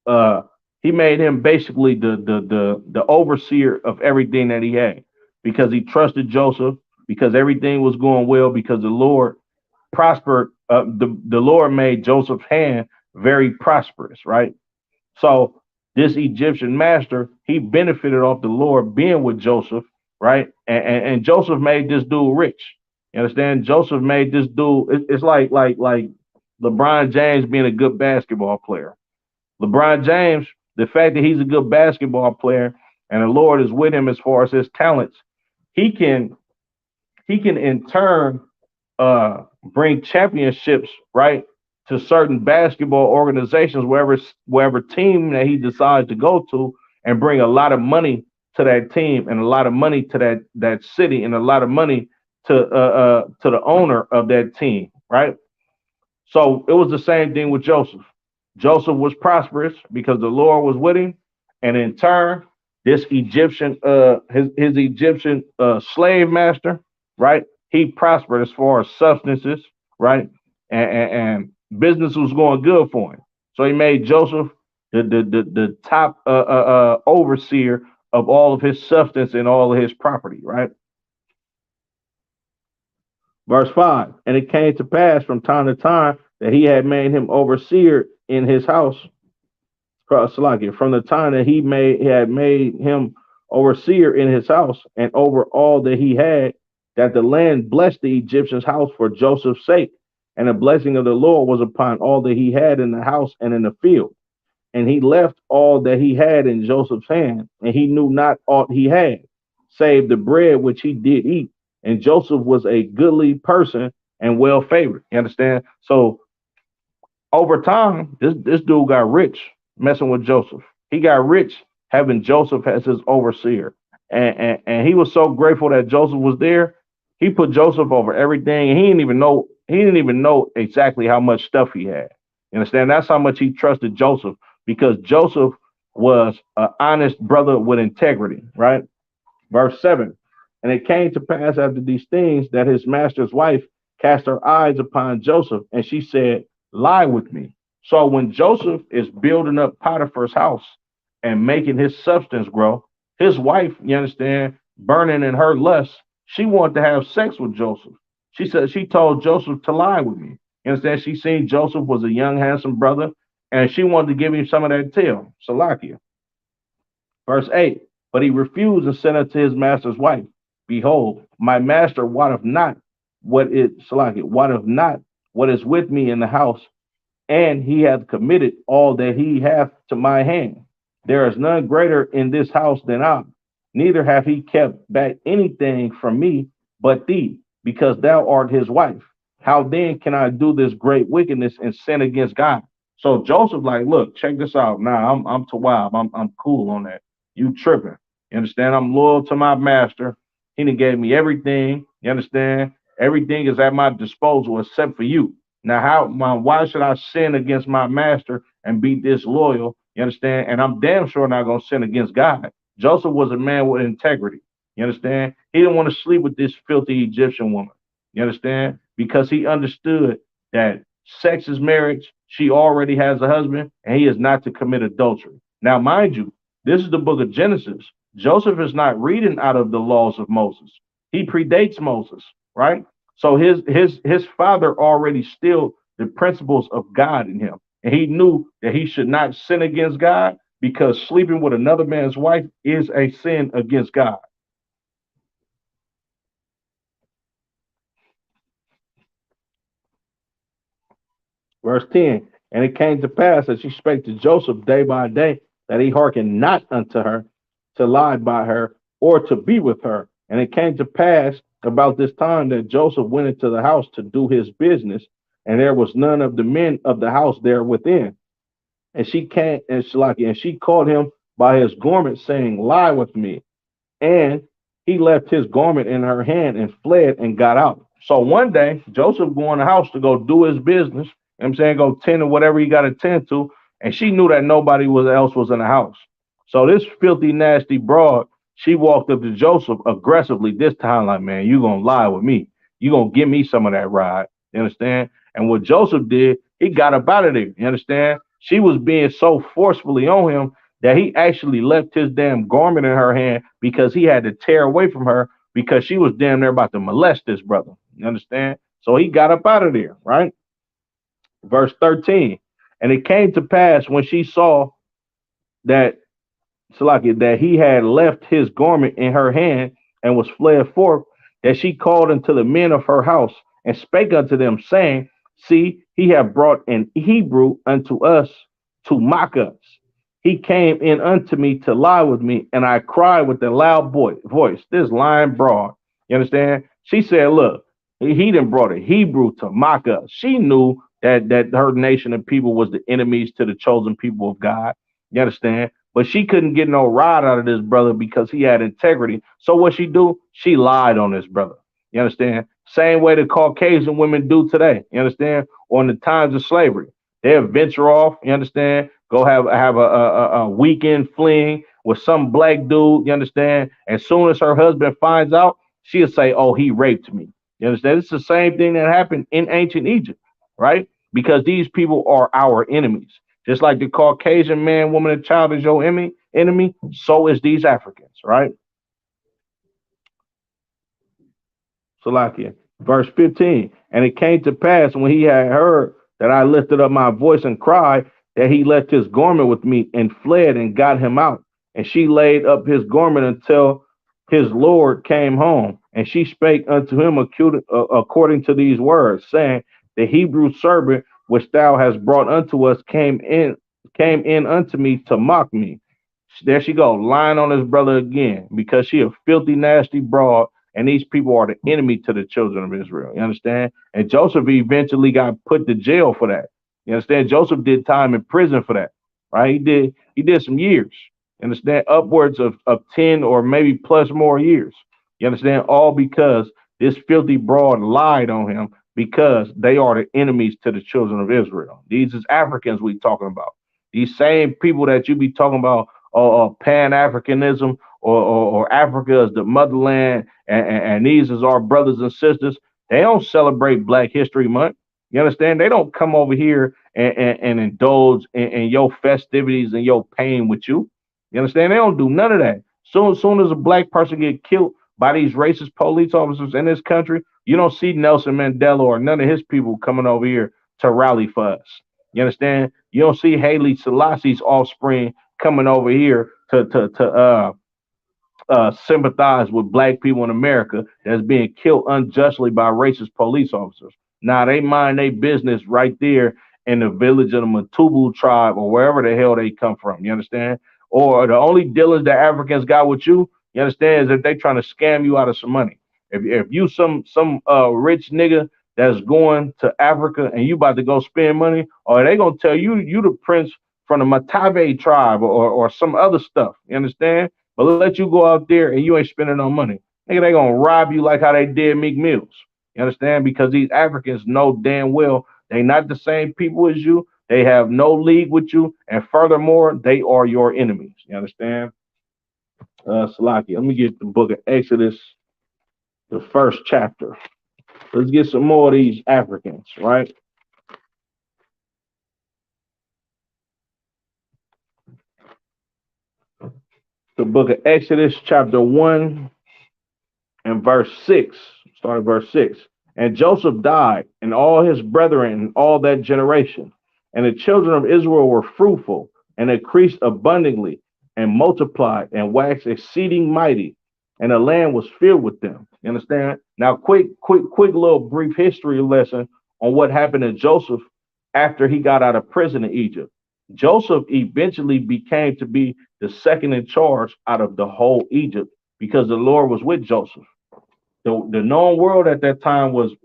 Speaker 1: uh he made him basically the overseer of everything that he had, because he trusted Joseph, because everything was going well, because the Lord prospered. The Lord made Joseph's hand very prosperous, right? So this Egyptian master, he benefited off the Lord being with Joseph, right? And Joseph made this dude rich. You understand? Joseph made this dude. It's like LeBron James being a good basketball player. LeBron James, the fact that he's a good basketball player and the Lord is with him as far as his talents, he can he can in turn bring championships, right, to certain basketball organizations, wherever team that he decides to go to, and bring a lot of money to that team and a lot of money to that city and a lot of money to the owner of that team, right? So it was the same thing with Joseph. Joseph was prosperous because the Lord was with him, and in turn, this Egyptian, his Egyptian slave master, right? He prospered as far as substances, right? And business was going good for him. So he made Joseph the top overseer of all of his substance and all of his property, right? Verse 5. And it came to pass from time to time that he had made him overseer in his house. From the time that he had made him overseer in his house and over all that he had, that the land blessed the Egyptian's house for Joseph's sake. And the blessing of the Lord was upon all that he had in the house and in the field. And he left all that he had in Joseph's hand, and he knew not aught he had, save the bread which he did eat. And Joseph was a goodly person and well favored. You understand? So over time, this dude got rich messing with Joseph. He got rich having Joseph as his overseer. And he was so grateful that Joseph was there. He put Joseph over everything, and he didn't even know exactly how much stuff he had. You understand? That's how much he trusted Joseph, because Joseph was an honest brother with integrity, right? Verse 7. And it came to pass after these things that his master's wife cast her eyes upon Joseph, and she said, lie with me. So when Joseph is building up Potiphar's house and making his substance grow, his wife, you understand, burning in her lust, she wanted to have sex with Joseph. She said she told Joseph to lie with me. You understand? She seen Joseph was a young, handsome brother, and she wanted to give him some of that tail, Salakia. Verse 8. But he refused and said unto his master's wife, behold, my master wotteth not wotteth not what is with me in the house, and he hath committed all that he hath to my hand. There is none greater in this house than I, neither hath he kept back anything from me but thee, because thou art his wife. How then can I do this great wickedness and sin against God? So Joseph, like, look, check this out. Nah, I'm Tawab. I'm cool on that. You tripping. You understand? I'm loyal to my master. He done gave me everything. You understand? Everything is at my disposal except for you. Now, why should I sin against my master and be disloyal? You understand? And I'm damn sure not gonna sin against God. Joseph was a man with integrity. You understand? He didn't want to sleep with this filthy Egyptian woman. You understand? Because he understood that sex is marriage. She already has a husband, and he is not to commit adultery. Now, mind you, this is the book of Genesis. Joseph is not reading out of the laws of Moses. He predates Moses, right? So his father already instilled the principles of God in him. And he knew that he should not sin against God, because sleeping with another man's wife is a sin against God. Verse 10. And it came to pass that she spake to Joseph day by day, that he hearkened not unto her, to lie by her, or to be with her. And it came to pass about this time that Joseph went into the house to do his business, and there was none of the men of the house there within. And she came, and she called him by his garment, saying, lie with me. And he left his garment in her hand and fled and got out. So one day, Joseph go in the house to go do his business. You know what I'm saying, go tend to whatever he got to tend to. And she knew that nobody else was in the house. So this filthy, nasty broad, she walked up to Joseph aggressively this time, like, man, you going to lie with me. You going to give me some of that ride. You understand? And what Joseph did, He got up out of there. You understand? She was being so forcefully on him that he actually left his damn garment in her hand because he had to tear away from her because she was damn near about to molest this brother. You understand? So he got up out of there, right? Verse 13. And it came to pass when she saw that Salaki, that he had left his garment in her hand and was fled forth, that she called unto the men of her house and spake unto them, saying, See, he hath brought an Hebrew unto us to mock us. He came in unto me to lie with me, and I cried with a loud voice. This lying broad. You understand? She said, Look, he done brought a Hebrew to mock us. She knew that her nation of people was the enemies to the chosen people of God. You understand? But she couldn't get no ride out of this brother because he had integrity. So what she do? She lied on this brother. You understand? Same way the Caucasian women do today. You understand? On the times of slavery, they'll venture off. You understand? Go have a weekend fling with some black dude. You understand? As soon as her husband finds out, she'll say, "Oh, he raped me." You understand? It's the same thing that happened in ancient Egypt, right? Because these people are our enemies. Just like the Caucasian man, woman, and child is your enemy, so is these Africans, right? Salakia. Verse 15. And it came to pass when he had heard that I lifted up my voice and cried, that he left his garment with me and fled and got him out. And she laid up his garment until his Lord came home. And she spake unto him according to these words, saying, The Hebrew servant which thou hast brought unto us came in unto me to mock me. There she go, lying on his brother again, because she a filthy, nasty broad, and these people are the enemy to the children of Israel. You understand? And Joseph eventually got put to jail for that. You understand? Joseph did time in prison for that. Right? He did some years. You understand? Upwards of 10 or maybe plus more years. You understand? All because this filthy broad lied on him because they are the enemies to the children of Israel. These is Africans we talking about. These same people that you be talking about, Pan Africanism, or Africa is the motherland, and these is our brothers and sisters. They don't celebrate Black History Month. You understand? They don't come over here and indulge in your festivities and your pain with you. You understand? They don't do none of that. Soon as a black person get killed by these racist police officers in this country, you don't see Nelson Mandela or none of his people coming over here to rally for us. You understand? You don't see Haile Selassie's offspring coming over here to sympathize with black people in America that's being killed unjustly by racist police officers. Now they mind their business right there in the village of the Matubu tribe or wherever the hell they come from. You understand? Or the only dealings that Africans got with you understand, is if they trying to scam you out of some money. If you some rich nigga that's going to Africa and you about to go spend money, or they gonna tell you the prince from the Matave tribe or some other stuff. You understand? But let you go out there and you ain't spending no money. Nigga, they gonna rob you like how they did Meek Mills. You understand? Because these Africans know damn well they not the same people as you. They have no league with you, and furthermore, they are your enemies. You understand? Salaki, let me get the book of Exodus, the first chapter. Let's get some more of these Africans, right? The book of Exodus, chapter 1 and verse 6. Start at verse 6. And Joseph died, and all his brethren, and all that generation. And the children of Israel were fruitful, and increased abundantly, and multiplied, and waxed exceeding mighty. And the land was filled with them. You understand? Now, quick little brief history lesson on what happened to Joseph after he got out of prison in Egypt. Joseph eventually became to be the second in charge out of the whole Egypt because the Lord was with Joseph. The known world at that time was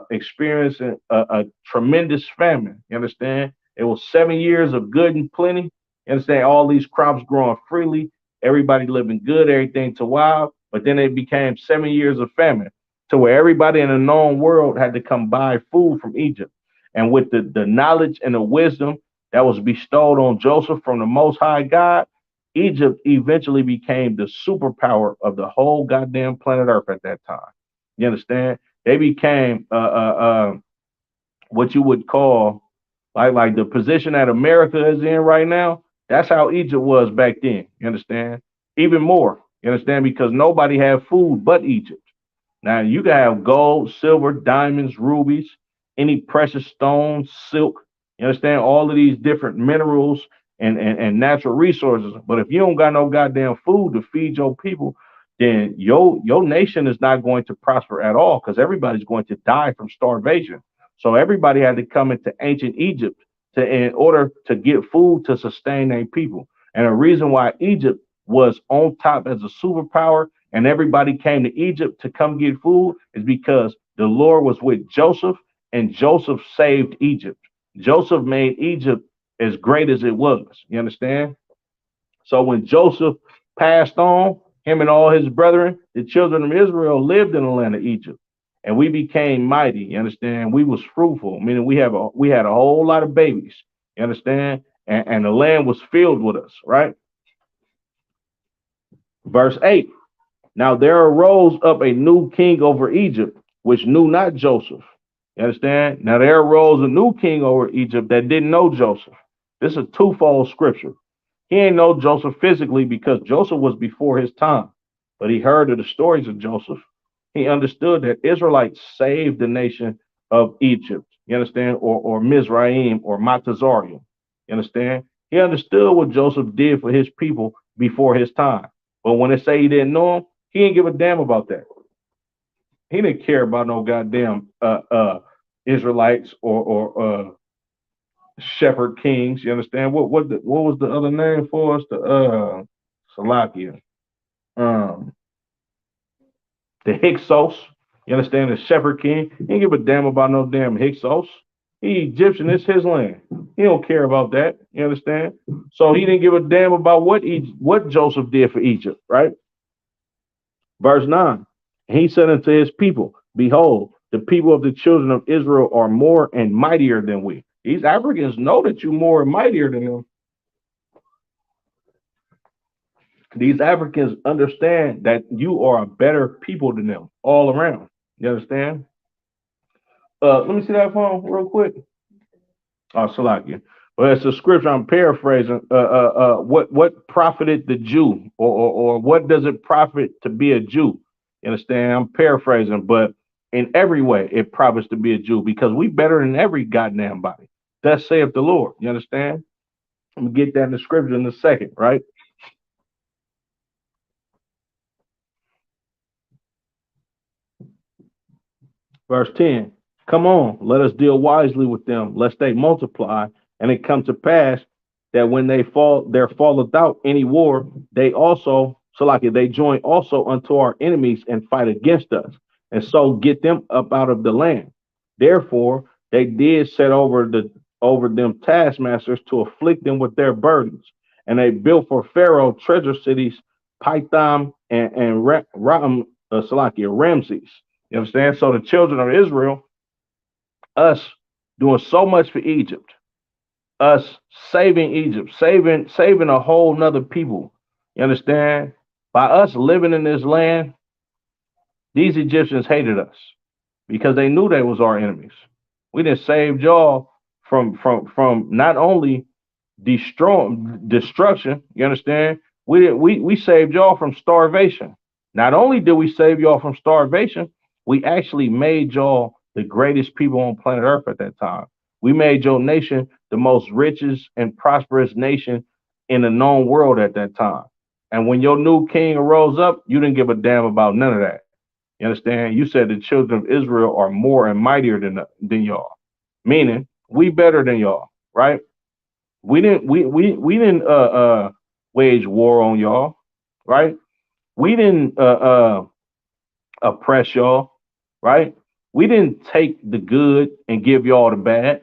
Speaker 1: experiencing a tremendous famine. You understand? It was 7 years of good and plenty. You understand? All these crops growing freely, everybody living good, everything to wild. But then it became 7 years of famine to where everybody in the known world had to come buy food from Egypt. And with the knowledge and the wisdom that was bestowed on Joseph from the Most High God, Egypt eventually became the superpower of the whole goddamn planet Earth at that time. You understand? They became what you would call Like the position that America is in right now, that's how Egypt was back then. You understand? Even more. You understand? Because nobody had food but Egypt. Now you can have gold, silver, diamonds, rubies, any precious stones, silk. You understand all of these different minerals and natural resources. But if you don't got no goddamn food to feed your people, then your nation is not going to prosper at all because everybody's going to die from starvation. So everybody had to come into ancient Egypt to in order to get food to sustain their people. And the reason why Egypt was on top as a superpower and everybody came to Egypt to come get food is because the Lord was with Joseph and Joseph saved Egypt. Joseph made Egypt as great as it was. You understand? So when Joseph passed on, him and all his brethren, the children of Israel lived in the land of Egypt. And we became mighty. You understand? We was fruitful, meaning we had a whole lot of babies. You understand? And the land was filled with us, right? Verse 8. Now there arose up a new king over Egypt, which knew not Joseph. You understand? Now there arose a new king over Egypt that didn't know Joseph. This is a twofold scripture. He ain't know Joseph physically because Joseph was before his time, but he heard of the stories of Joseph. He understood that Israelites saved the nation of Egypt. You understand? Or Mizraim or Matazarium. You understand? He understood what Joseph did for his people before his time. But when they say he didn't know him, he didn't give a damn about that. He didn't care about no goddamn Israelites or shepherd kings. You understand? What was the other name for us? The Salakia. Um the Hyksos. You understand? The shepherd king. He didn't give a damn about no damn Hyksos. He Egyptian, it's his land. He don't care about that. You understand? So he didn't give a damn about what Joseph did for Egypt, right? Verse 9. He said unto his people, behold, the people of the children of Israel are more and mightier than we. These Africans know that you're more and mightier than them. These Africans understand that you are a better people than them all around. You understand? Let me see that phone real quick. Oh, Salakia. Well, it's a scripture. I'm paraphrasing. What profited the Jew, or what does it profit to be a Jew? You understand? I'm paraphrasing, but in every way, it profits to be a Jew because we better than every goddamn body. Thus saith the Lord. You understand? I'm gonna get that in the scripture in a second, right? Verse 10. Come on, let us deal wisely with them, lest they multiply, and it come to pass that when they fall, there falleth out any war, they also, so like it, they join also unto our enemies and fight against us, and so get them up out of the land. Therefore, they did set over them taskmasters to afflict them with their burdens, and they built for Pharaoh treasure cities, Pithom and Ramses. You understand? So the children of Israel, us doing so much for Egypt, us saving Egypt, saving a whole nother people. You understand? By us living in this land, these Egyptians hated us because they knew they was our enemies. We didn't save y'all from not only destruction. You understand? We saved y'all from starvation. Not only did we save y'all from starvation, we actually made y'all the greatest people on planet Earth at that time. We made your nation the most richest and prosperous nation in the known world at that time. And when your new king arose up, you didn't give a damn about none of that. You understand? You said the children of Israel are more and mightier than y'all, meaning we better than y'all, right? We didn't wage war on y'all, right? We didn't oppress y'all, right? We didn't take the good and give y'all the bad.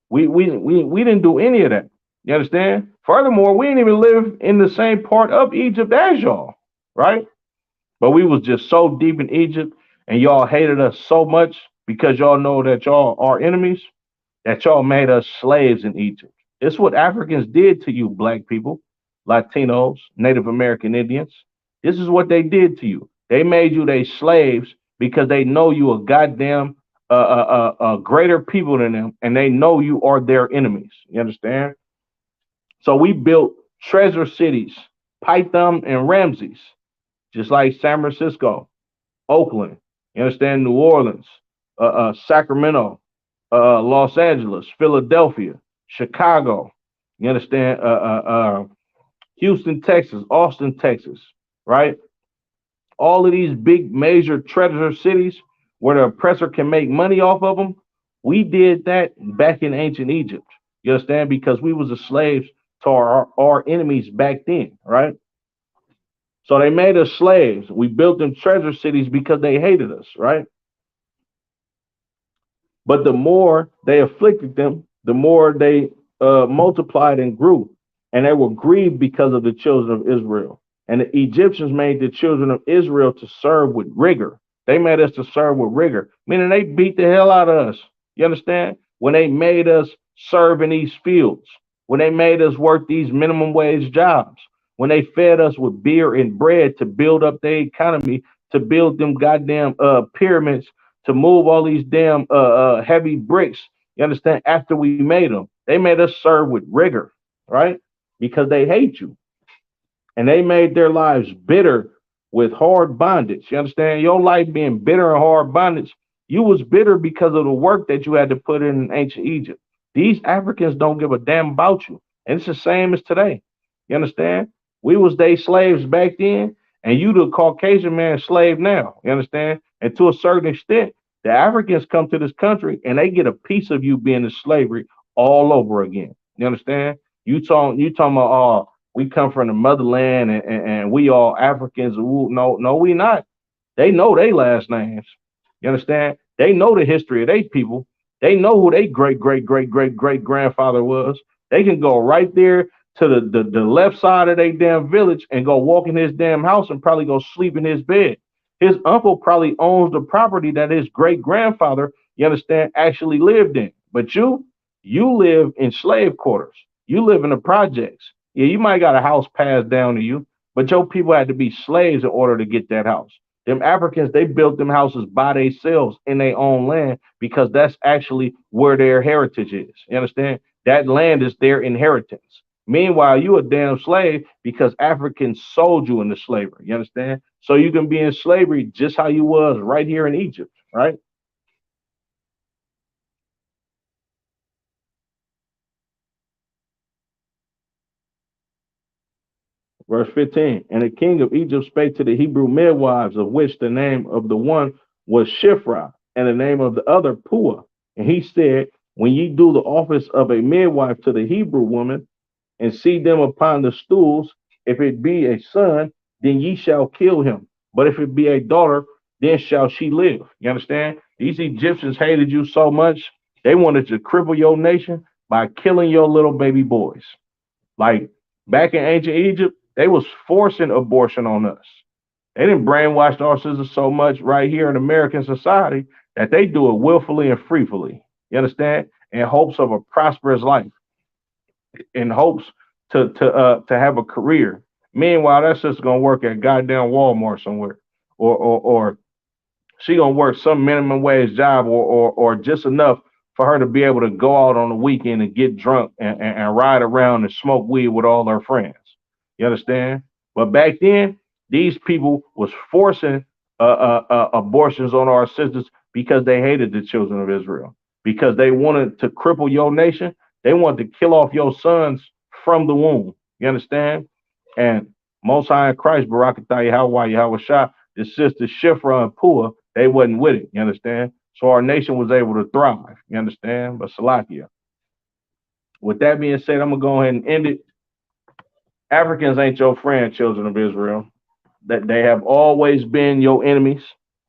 Speaker 1: We didn't do any of that. You understand? Furthermore, we didn't even live in the same part of Egypt as y'all, right? But we was just so deep in Egypt, and y'all hated us so much because y'all know that y'all are enemies, that y'all made us slaves in Egypt. It's what Africans did to you, black people, Latinos, Native American Indians. This is what they did to you. They made you their slaves because they know you a goddamn a greater people than them, and they know you are their enemies. You understand? So we built treasure cities, Python and Ramses, just like San Francisco, Oakland. You understand? New Orleans, Sacramento, Los Angeles, Philadelphia, Chicago. You understand? Houston, Texas, Austin, Texas, right? All of these big major treasure cities where the oppressor can make money off of them. We did that back in ancient Egypt. You understand? Because we was the slaves to our enemies back then, right? So they made us slaves. We built them treasure cities because they hated us, right? But the more they afflicted them, the more they multiplied and grew. And they were grieved because of the children of Israel. And the Egyptians made the children of Israel to serve with rigor. They made us to serve with rigor, meaning they beat the hell out of us. You understand? When they made us serve in these fields, when they made us work these minimum wage jobs, when they fed us with beer and bread to build up their economy, to build them goddamn pyramids, to move all these damn heavy bricks. You understand? After we made them, they made us serve with rigor, right? Because they hate you, and they made their lives bitter with hard bondage. You understand? Your life being bitter and hard bondage, you was bitter because of the work that you had to put in ancient Egypt. These Africans don't give a damn about you, and it's the same as today. You understand? We was they slaves back then, and you the Caucasian man slave now. You understand? And to a certain extent, the Africans come to this country and they get a piece of you being in slavery all over again. You understand? You talking about we come from the motherland and we all Africans. Ooh, no, no, we not. They know their last names. You understand? They know the history of their people. They know who their great grandfather was. They can go right there to the left side of their damn village and go walk in his damn house and probably go sleep in his bed. His uncle probably owns the property that his great grandfather, you understand, actually lived in. But you live in slave quarters. You live in the projects. Yeah, you might got a house passed down to you, but your people had to be slaves in order to get that house. Them Africans, they built them houses by themselves in their own land because that's actually where their heritage is. You understand? That land is their inheritance. Meanwhile, you a damn slave because Africans sold you into slavery. You understand? So you can be in slavery just how you was right here in Egypt, right? Verse 15. And the king of Egypt spake to the Hebrew midwives, of which the name of the one was Shiphrah, and the name of the other Puah. And he said, when ye do the office of a midwife to the Hebrew woman, and see them upon the stools, if it be a son, then ye shall kill him. But if it be a daughter, then shall she live. You understand? These Egyptians hated you so much, they wanted to cripple your nation by killing your little baby boys. Like back in ancient Egypt, they was forcing abortion on us. They didn't brainwash our sisters so much right here in American society that they do it willfully and freely. You understand? In hopes of a prosperous life, in hopes to have a career. Meanwhile, that sister gonna work at goddamn Walmart somewhere, or she gonna work some minimum wage job, or just enough for her to be able to go out on the weekend and get drunk and ride around and smoke weed with all her friends. You understand? But back then, these people was forcing abortions on our sisters because they hated the children of Israel, because they wanted to cripple your nation. They wanted to kill off your sons from the womb. You understand? And Most High in Christ, Barakatah Yahweh Yahweh Shah, the sister Shifra and Pua, they wasn't with it. You understand? So our nation was able to thrive. You understand? But Salakia. With that being said, I'm gonna go ahead and end it. Africans ain't your friend, children of Israel. That they have always been your enemies.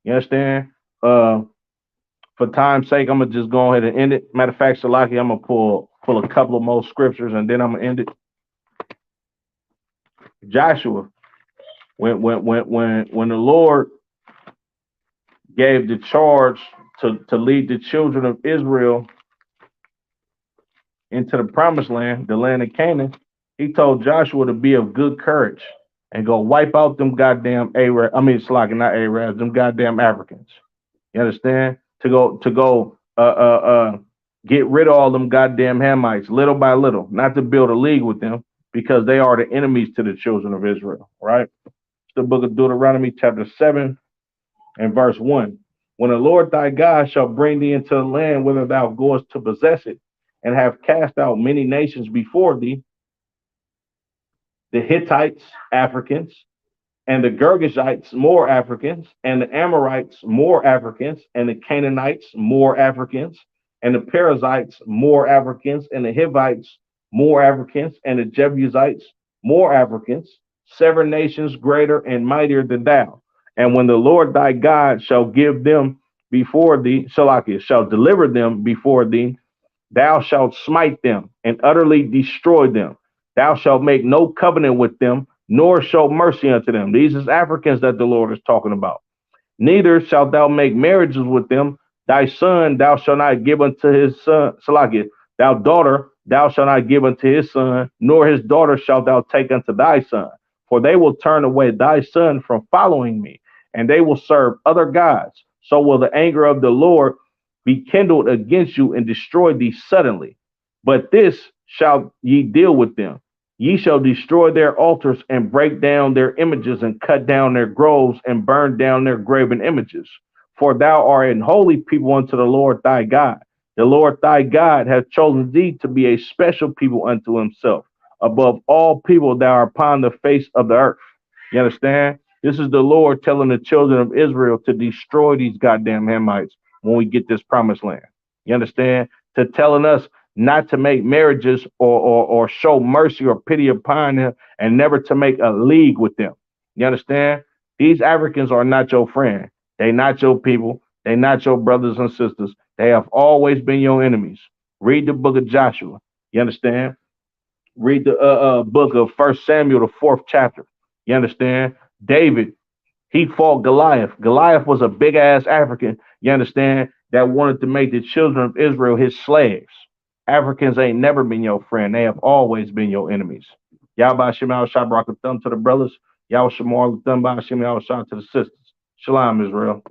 Speaker 1: You understand? For time's sake, I'm gonna just go ahead and end it. Matter of fact, Salaki, I'm gonna pull a couple of more scriptures and then I'm gonna end it. Joshua, when the Lord gave the charge to lead the children of Israel into the promised land, the land of Canaan, he told Joshua to be of good courage and go wipe out them goddamn Arabs. I mean, Salaki, not Arabs, them goddamn Africans. You understand? to go get rid of all them goddamn Hamites little by little, not to build a league with them because they are the enemies to the children of Israel, right? It's the book of Deuteronomy, chapter 7 and verse 1. When the Lord thy God shall bring thee into the land whither thou goest to possess it, and have cast out many nations before thee, the Hittites, Africans, and the Girgashites, more Africans, and the Amorites, more Africans, and the Canaanites, more Africans, and the Perizzites, more Africans, and the Hivites, more Africans, and the Jebusites, more Africans, 7 nations greater and mightier than thou. And when the Lord thy God shall give them before thee, shall deliver them before thee, thou shalt smite them and utterly destroy them. Thou shalt make no covenant with them, nor show mercy unto them. These is Africans that the Lord is talking about. Neither shalt thou make marriages with them. Thy son thou shalt not give unto his son, thou daughter thou shalt not give unto his son, nor his daughter shalt thou take unto thy son. For they will turn away thy son from following me, and they will serve other gods. So will the anger of the Lord be kindled against you and destroy thee suddenly. But this shall ye deal with them. Ye shall destroy their altars and break down their images and cut down their groves and burn down their graven images. For thou art an holy people unto the Lord thy God. The Lord thy God hath chosen thee to be a special people unto himself, above all people that are upon the face of the earth. You understand? This is the Lord telling the children of Israel to destroy these goddamn Hamites when we get this promised land. You understand? To telling us not to make marriages or show mercy or pity upon them, and never to make a league with them. You understand? These Africans are not your friend. They not your people. They not your brothers and sisters. They have always been your enemies. Read the book of Joshua. You understand? Read the book of First Samuel, the 4th chapter. You understand? David, he fought Goliath. Goliath was a big ass African, you understand, that wanted to make the children of Israel his slaves. Africans ain't never been your friend. They have always been your enemies. Yahba Shemal Shabrak thumb to the brothers. Yahweh Shemal thumb by Shemal Shah to the sisters. Shalom, Israel.